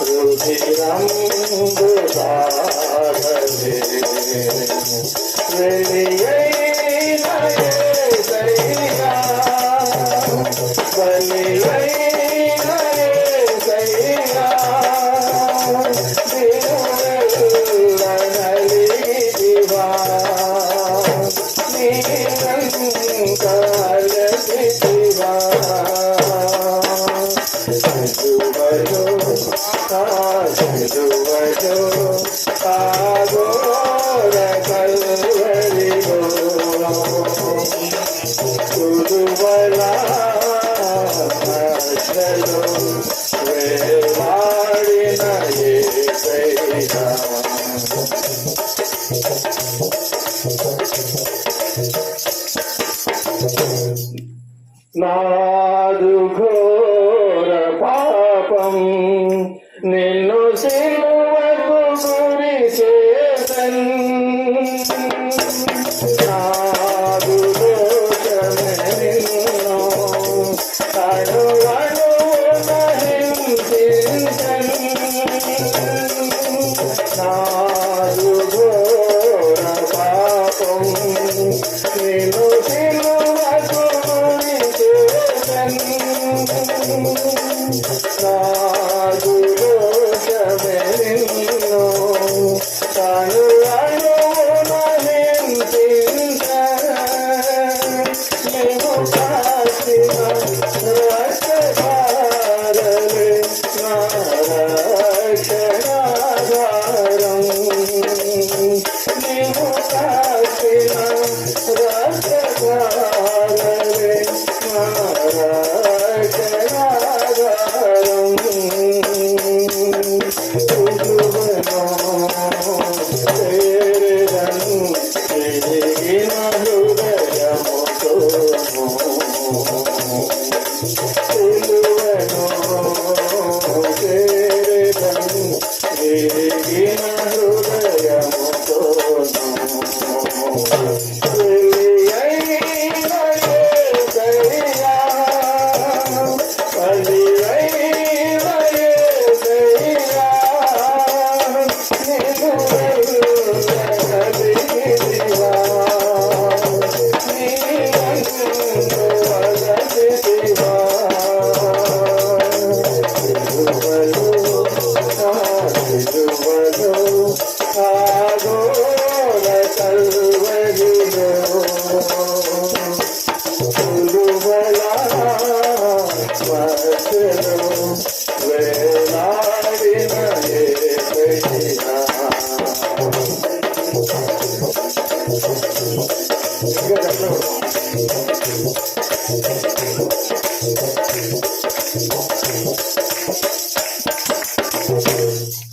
Speaker 1: రుధిరంబు దారలే, వెలియైన యేసయ్యా, బలియైన యేసయ్యా, దినువెల్ల నలిగితివా, నీరంకాలసితివా, సిలువలో ఆఘోర కల్వరిలో కురువలా మధ్యలో వేలాడిన యేసయ్యా,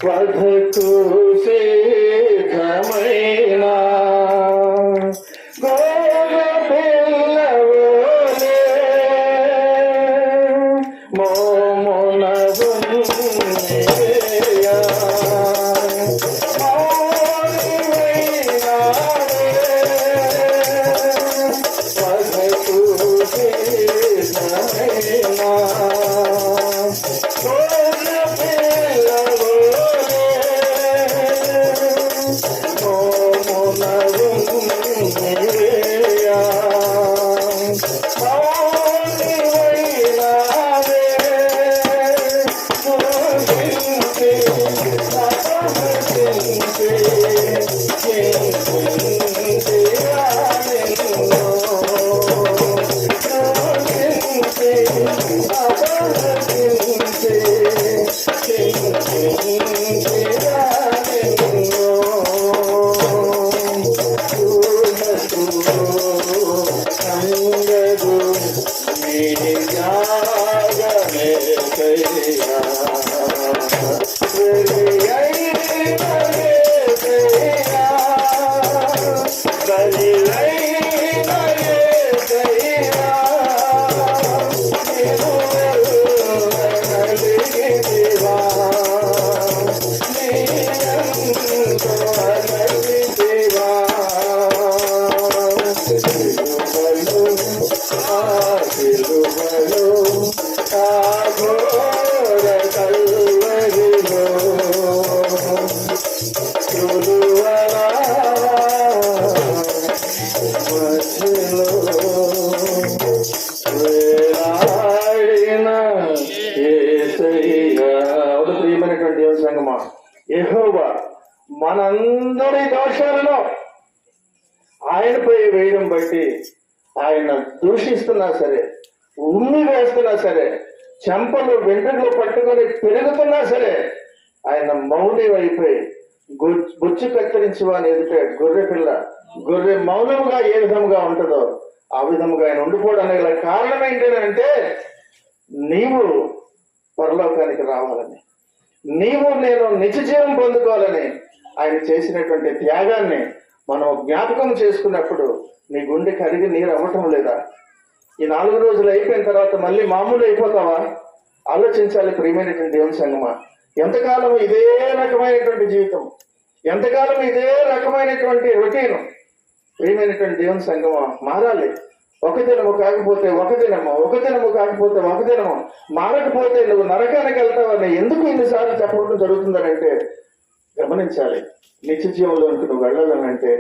Speaker 1: వధకు సిద్ధమైన గోర పిల్లవోలే మోమునగున్నయ్యా వధకు సిద్ధమైన యెహోవా మనందరి దోషాలను ఆయనపై వేయడం బట్టి ఆయన దూషిస్తున్నా సరే, ఉమ్మి వేస్తున్నా సరే, చెంపలు వెంట్రుకలు పట్టుకొని పెరుగుతున్నా సరే, ఆయన మౌని అయిపోయి బొచ్చు కత్తిరించి వాని ఎదుట గొర్రె మౌనముగా ఏ విధముగా ఉంటుందో ఆ విధముగా ఆయన ఉండిపోవడానికి కారణం ఏంటంటే నీవు పరలోకానికి రావాలని, నీవు నేను నిత్య జీవం పొందుకోవాలని ఆయన చేసినటువంటి త్యాగాన్ని మనం జ్ఞాపకం చేసుకున్నప్పుడు నీ గుండె కరిగి నీరు అవ్వటం లేదా? ఈ 4 రోజులు అయిపోయిన తర్వాత మళ్ళీ మామూలు అయిపోతావా? ఆలోచించాలి ప్రియమైనటువంటి దేవుని సంగమా. ఎంతకాలం ఇదే రకమైనటువంటి జీవితం, ఎంతకాలం ఇదే రకమైనటువంటి రొటీన్? ప్రియమైనటువంటి దేవుని సంగమా, మారాలి. ఒక దినము కాకపోతే ఒక దినము, ఒక దినము కాకపోతే ఒక దినము, మారకపోతే నువ్వు నరకానికి వెళ్తావని ఎందుకు ఇన్నిసార్లు చెప్పడం జరుగుతుందనంటే గమనించాలి. నిత్య జీవంలోనికి నువ్వు వెళ్ళాలనంటే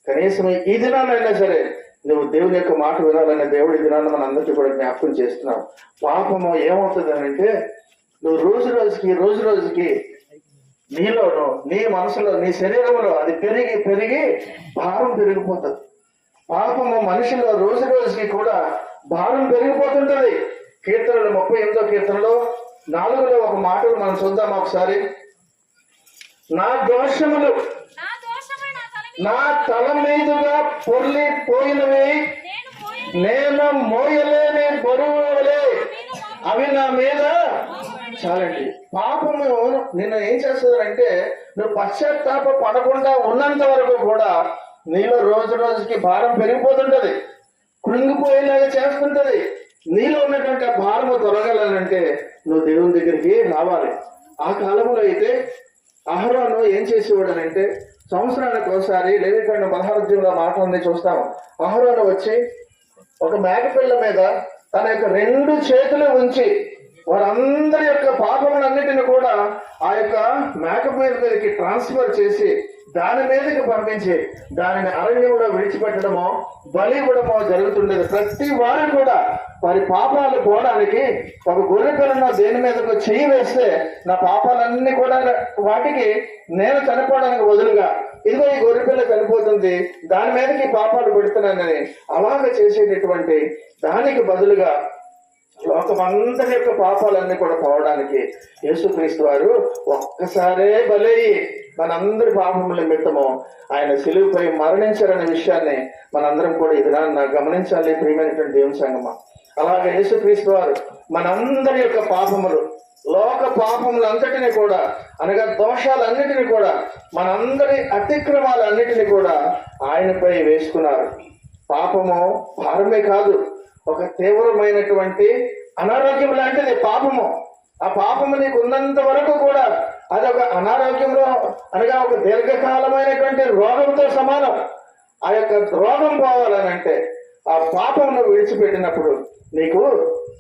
Speaker 1: కనీసం ఈ దినానైనా సరే నువ్వు దేవుని యొక్క మాట వినాలనే దేవుడి దినాన్ని మన అందరికీ కూడా జ్ఞాపకం చేస్తున్నావు. పాపము ఏమవుతుంది అంటే నువ్వు రోజు రోజుకి నీలోను, నీ మనసులో, నీ శరీరంలో అది పెరిగి పెరిగి భారం పెరిగిపోతుంది. పాపము మనిషిలో రోజు రోజుకి కూడా భారం పెరిగిపోతుంటది. కీర్తనలు 38వ కీర్తనలో 4లో ఒక మాటలు మనం చూద్దాం ఒకసారి. నా దోషములు నా తల మీదుగా పొర్లిపోయినవి, నేను మోయలేని బరువులే అవి నా మీద. చాలండి. పాపము నిన్ను ఏం చేస్తుందంటే నువ్వు పశ్చాత్తాప పడకుండా ఉన్నంత వరకు కూడా నీలో రోజు రోజుకి భారం పెరిగిపోతుంటది, కృంగిపోయేలాగా చేస్తుంటది. నీలో ఉన్నటువంటి భారము తొలగాలంటే నువ్వు దేవుని దగ్గరికి రావాలి. ఆ కాలంలో అయితే అహరోను ఏం చేసేవాడనంటే సంవత్సరానికి ఒకసారి లేవికాండ 16 మాట ఉంది చూస్తాం. అహరోను వచ్చి ఒక మేకపిల్ల మీద తన యొక్క 2 చేతులు ఉంచి వారందరి యొక్క పాపములన్నిటిని కూడా ఆ యొక్క మేకపిల్ల మీదకి ట్రాన్స్ఫర్ చేసి దాని మీదకి పంపించి దానిని అరణ్యంలో విడిచిపెట్టడమో బలి ఇవ్వడమో జరుగుతుండేది. ప్రతి వారు కూడా వారి పాపాలు పోవడానికి ఒక గొర్రె పిల్లను దేని మీదకు చెయ్యి వేస్తే నా పాపాలన్నీ కూడా వాటికి నేను చనిపోవడానికి బదులుగా ఇదిగో ఈ గొర్రె పిల్ల చనిపోతుంది, దాని మీదకి పాపాలు పెడుతున్నానని అలాగ చేసేటటువంటి దానికి బదులుగా లోకమందరి యొక్క పాపాలన్నీ కూడా పోవడానికి యేసుక్రీస్తు వారు ఒక్కసారే బలయ్యి మనందరి పాపముల నిమిత్తము ఆయన సిలువపై మరణించారనే విషయాన్ని మనందరం కూడా ఎదురాన్న గమనించాలి. ప్రియమైనటువంటి దేవుని సంగమా, అలాగే యేసుక్రీస్తు వారు మనందరి యొక్క పాపములు, లోక పాపములంతటిని కూడా అనగా దోషాలన్నిటిని కూడా మనందరి అతిక్రమాలన్నిటిని కూడా ఆయనపై వేసుకున్నారు. పాపము భారమే కాదు, ఒక తీవ్రమైనటువంటి అనారోగ్యం లాంటిది పాపము. ఆ పాపము నీకు ఉన్నంత వరకు కూడా అదొక అనారోగ్యంలో అనగా ఒక దీర్ఘకాలమైనటువంటి రోగంతో సమానం. ఆ యొక్క రోగం పోవాలనంటే ఆ పాపమును విడిచిపెట్టినప్పుడు నీకు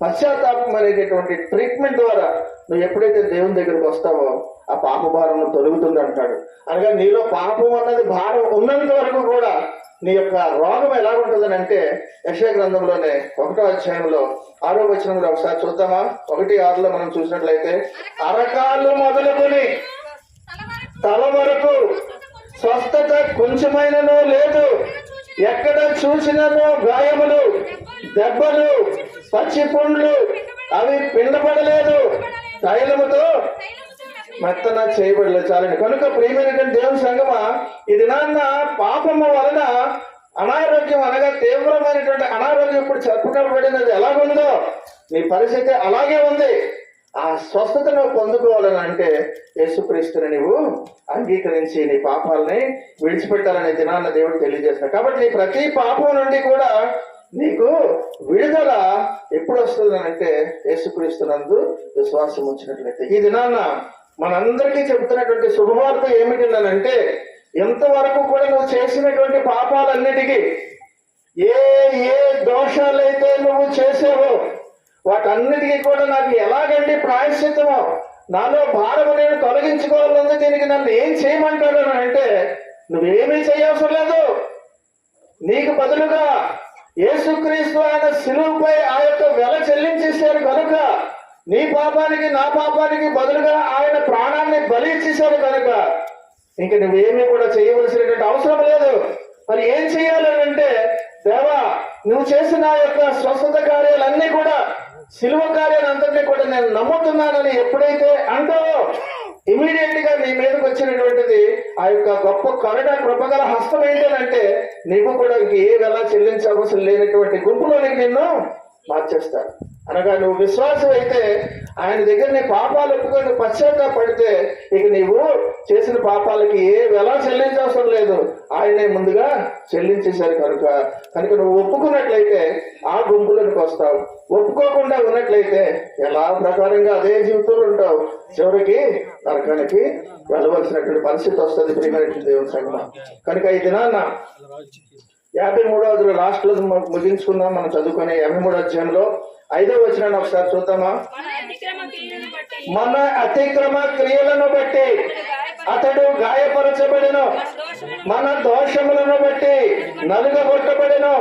Speaker 1: పశ్చాత్తాపం అనేటటువంటి ట్రీట్మెంట్ ద్వారా నువ్వు ఎప్పుడైతే దేవుని దగ్గరికి వస్తావో ఆ పాప భారం తొలుగుతుంది అంటాడు. అనగా నీలో పాపం అన్నది భారం ఉన్నంత వరకు కూడా నీ యొక్క రోగం ఎలా ఉంటుందని అంటే యెషయా గ్రంథంలోనే 1వ అధ్యాయంలో 6వ వచనంలో ఒకసారి చూద్దామా. 1:6 మనం చూసినట్లయితే, అరకాళ్ళు మొదలుకొని తల వరకు స్వస్థత కొంచెమైనను లేదు, ఎక్కడ చూసినను గాయములు, దెబ్బలు, పచ్చి పుండ్లు, అవి పిండపడలేదు, తైలముతో మెత్తన చేయబడలేదు. చాలండి. కనుక ప్రియమైనటువంటి దేవుని సంగమా, ఇది నాన్న పాపము వలన అనారోగ్యం అనగా తీవ్రమైనటువంటి అనారోగ్యం ఇప్పుడు చెప్పుకోబడినది ఎలాగుందో నీ పరిస్థితి అలాగే ఉంది. ఆ స్వస్థతను పొందుకోవాలని అంటే యేసుక్రీస్తుని నువ్వు అంగీకరించి నీ పాపాలని విడిచిపెట్టాలనే దినాన్న దేవుడు తెలియజేస్తున్నాడు. కాబట్టి నీ ప్రతి పాపం నుండి కూడా నీకు విడుదల ఎప్పుడు వస్తుందనంటే యేసుక్రీస్తునందు విశ్వాసం ఉంచినట్లయితే. ఈ దినాన్న మనందరికీ చెబుతున్నటువంటి శుభవార్త ఏమిటిందనంటే, ఎంతవరకు కూడా నువ్వు చేసినటువంటి పాపాలన్నిటికీ ఏ ఏ దోషాలైతే నువ్వు చేసావో వాటన్నిటికీ కూడా నాకు ఎలాగండి ప్రాయశ్చిత్తమో, నాలో భారము నేను తొలగించుకోవాలని దీనికి నన్ను ఏం చేయమంటాడు అని అంటే నువ్వేమీ చేయవసరం లేదు. నీకు బదులుగా యేసుక్రీస్తు ఆయన సిలువపై ఆ యొక్క వెల చెల్లించేశారు కనుక, నీ పాపానికి నా పాపానికి బదులుగా ఆయన ప్రాణాన్ని బలి ఇచ్చేశారు కనుక ఇంక నువ్వేమీ కూడా చేయవలసినటువంటి అవసరం లేదు. మరి ఏం చేయాలనంటే, దేవా నువ్వు చేసిన ఆ యొక్క స్వస్థత కార్యాలన్నీ కూడా సిలువ కార్యాలంతటినీ కూడా నేను నమ్ముతున్నానని ఎప్పుడైతే అంటావో ఇమీడియట్ గా నీ మీదకి వచ్చినటువంటిది ఆ యొక్క గొప్ప కరుణ కృపగల హస్తం ఏంటంటే నీకు కూడా ఏ వెల చెల్లించవలసిన లేనటువంటి గుంపులోనికి నిన్ను మార్చేస్తాడు. అనగా నువ్వు విశ్వాసం అయితే ఆయన దగ్గర నీ పాపాలు ఒప్పుకొని పశ్చాత్తాపడితే ఇక నీవు చేసిన పాపాలకి ఏ వెల చెల్లించవసరం లేదు, ఆయనే ముందుగా చెల్లించేశారు కనుక నువ్వు ఒప్పుకున్నట్లయితే ఆ గుంపులోనికి వస్తావు. ఒప్పుకోకుండా ఉన్నట్లయితే ఎలా ప్రకారంగా అదే జీవితంలో ఉంటావు, చివరికి నరకానికి వెళ్ళవలసినటువంటి పరిస్థితి వస్తుంది. ప్రియమైనటువంటి దేవుని సంగమా, కనుక ఈ దినాన్న 53వ లాస్ట్ లో ముగించుకుందాం. మనం చదువుకునే 53వ అధ్యాయంలో 5వ వచనాన్ని ఒకసారి చూద్దామా. మన అతిక్రమ క్రియలను బట్టి అతడు గాయపరచబడెను, మన దోషములను బట్టి నలుగగొట్టబడెను,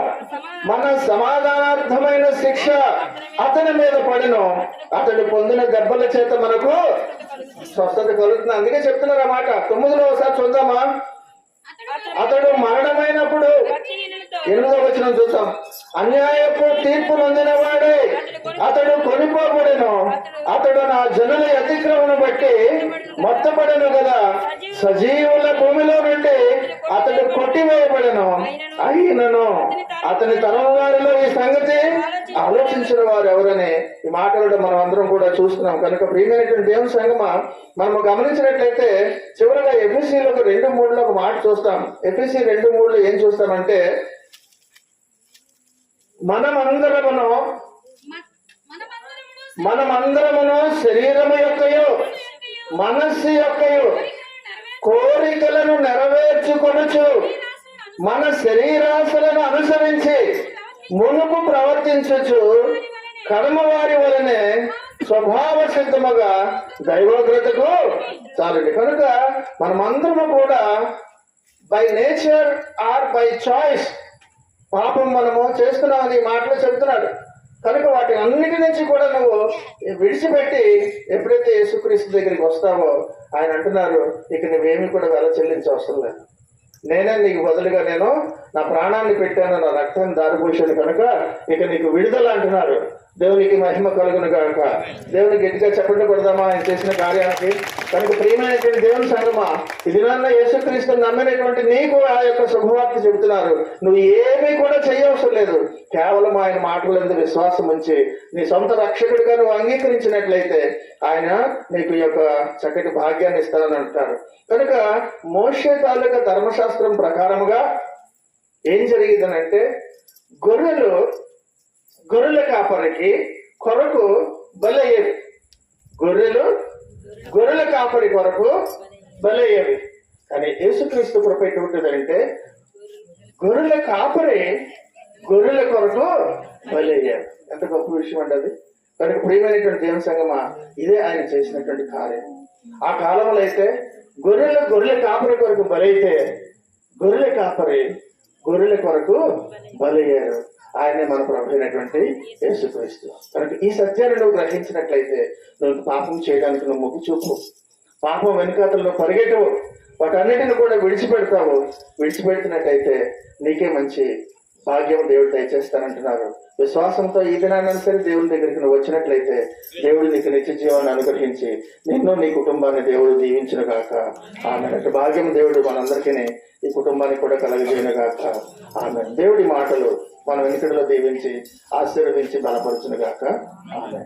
Speaker 1: మన సమాధానార్థమైన శిక్ష అతని మీద పడెను, అతడు పొందిన దెబ్బల చేత మనకు స్వస్థత కలుగుతుంది. అందుకే చెప్తున్నారు ఆ మాట. 9లో ఒకసారి చూద్దామా. అతడు మరణమైనప్పుడు 8వ వచనం చూద్దాం. అన్యాయపు తీర్పు నొందిన వాడే అతడు కొనిపోబడెను, అతడు నా జనుల అతిక్రమను బట్టి మొత్తపడెను కదా, సజీవుల భూమిలో నుండి అతడు కొట్టివేయబడెను, అయినను అతని తరం వారిలో ఈ సంగతి ఆలోచించిన వారు ఎవరని ఈ మాటలు మనం అందరం కూడా చూస్తున్నాం. కనుక ప్రియమైనటువంటి దేవుని సంగమా, మనము గమనించినట్లయితే చివరిగా ఎఫెసీలో 2:3 ఒక మాట చూస్తాం. ఎఫెసీ 2:3 ఏం చూస్తామంటే, మనమందరమును శరీరము యొక్కయు మనస్సు యొక్కయు కోరికలను నెరవేర్చుకొనుచు మన శరీరాశలను అనుసరించి మునుపు ప్రవర్తించుచు కర్మవారి వలనే స్వభావ సిద్ధముగా దైవోగ్రతకు చాలండి. కనుక మనమందరము కూడా by nature or by choice పాపం మనము చేస్తున్నామని ఈ మాటలు చెబుతున్నాడు. కనుక వాటి అన్నిటి నుంచి కూడా నువ్వు విడిచిపెట్టి ఎప్పుడైతే యేసుక్రీస్తు దగ్గరికి వస్తావో ఆయన అంటున్నారు, ఇక నువ్వేమి కూడా వెల చెల్లించవసరం లేదు. నేనే నీకు బదులుగా నేను నా ప్రాణాన్ని పెట్టాను, నా రక్తాన్ని దారిపోసాను, కనుక ఇక నీకు విడుదల అంటున్నారు. దేవునికి మహిమ కలుగును గాక. దేవునికి గట్టిగా చెప్పండి కొడదామా ఆయన చేసిన కార్యానికి. కనుక ప్రియమైనటువంటి దేవుని సంగమా, ఇది నాన్న యేసుక్రీస్తుని నమ్మినటువంటి నీకు ఆ యొక్క శుభవార్త చెబుతున్నారు. నువ్వు ఏమీ కూడా చేయవసరం లేదు. కేవలం ఆయన మాటలందు విశ్వాసం ఉంచి నీ సొంత రక్షకుడిగా నువ్వు అంగీకరించినట్లయితే ఆయన నీకు ఈ యొక్క చక్కటి భాగ్యాన్ని ఇస్తానని అంటారు. కనుక మోషే తాలూకా ధర్మశాస్త్రం ప్రకారముగా ఏం జరిగిందనంటే, గొర్రెల కాపరికి కొరకు బలయ్యేవి. గొర్రెల కాపరి కొరకు బలయ్యేవి. కానీ యేసుక్రీస్తు కృప ఎటువంటిదంటే, గొర్రెల కాపరి గొర్రెల కొరకు బలయ్యారు. ఎంత గొప్ప విషయం అండి అది. కనుక ప్రియమైనటువంటి దేవుని సంగమా, ఇదే ఆయన చేసినటువంటి కార్యం. ఆ కాలంలో అయితే గొర్రెల కాపరి కొరకు బలైతే గొర్రెల కాపరి గొర్రెల కొరకు బలయ్యారు. ఆయనే మన ప్రభు అయినటువంటి యేసుక్రీస్తు. కనుక ఈ సత్యాన్ని నువ్వు గ్రహించినట్లయితే నువ్వు పాపం చేయడానికి నువ్వు మొగ్గు చూపు, పాపం వెనుకాతలు నువ్వు పరిగెట్టవు, వాటన్నిటిని కూడా విడిచిపెడతావు. విడిచిపెడుతున్నట్టయితే నీకే మంచి భాగ్యం దేవుడు దయచేస్తానంటున్నారు. విశ్వాసంతో ఈ దినాన్ని సరే దేవుని దగ్గరికి నువ్వు వచ్చినట్లయితే దేవుడు నీకు నిత్య జీవాన్ని అనుగ్రహించి నిన్ను నీ కుటుంబాన్ని దేవుడు దీవించును గాక. ఆమె భాగ్యం దేవుడు మనందరికీ ఈ కుటుంబానికి కూడా కలగజేయను గాక. ఆమె దేవుడి మాటలు మన వెనుకడిలో దీవించి ఆశీర్వదించి బలపరచును గాక. ఆమె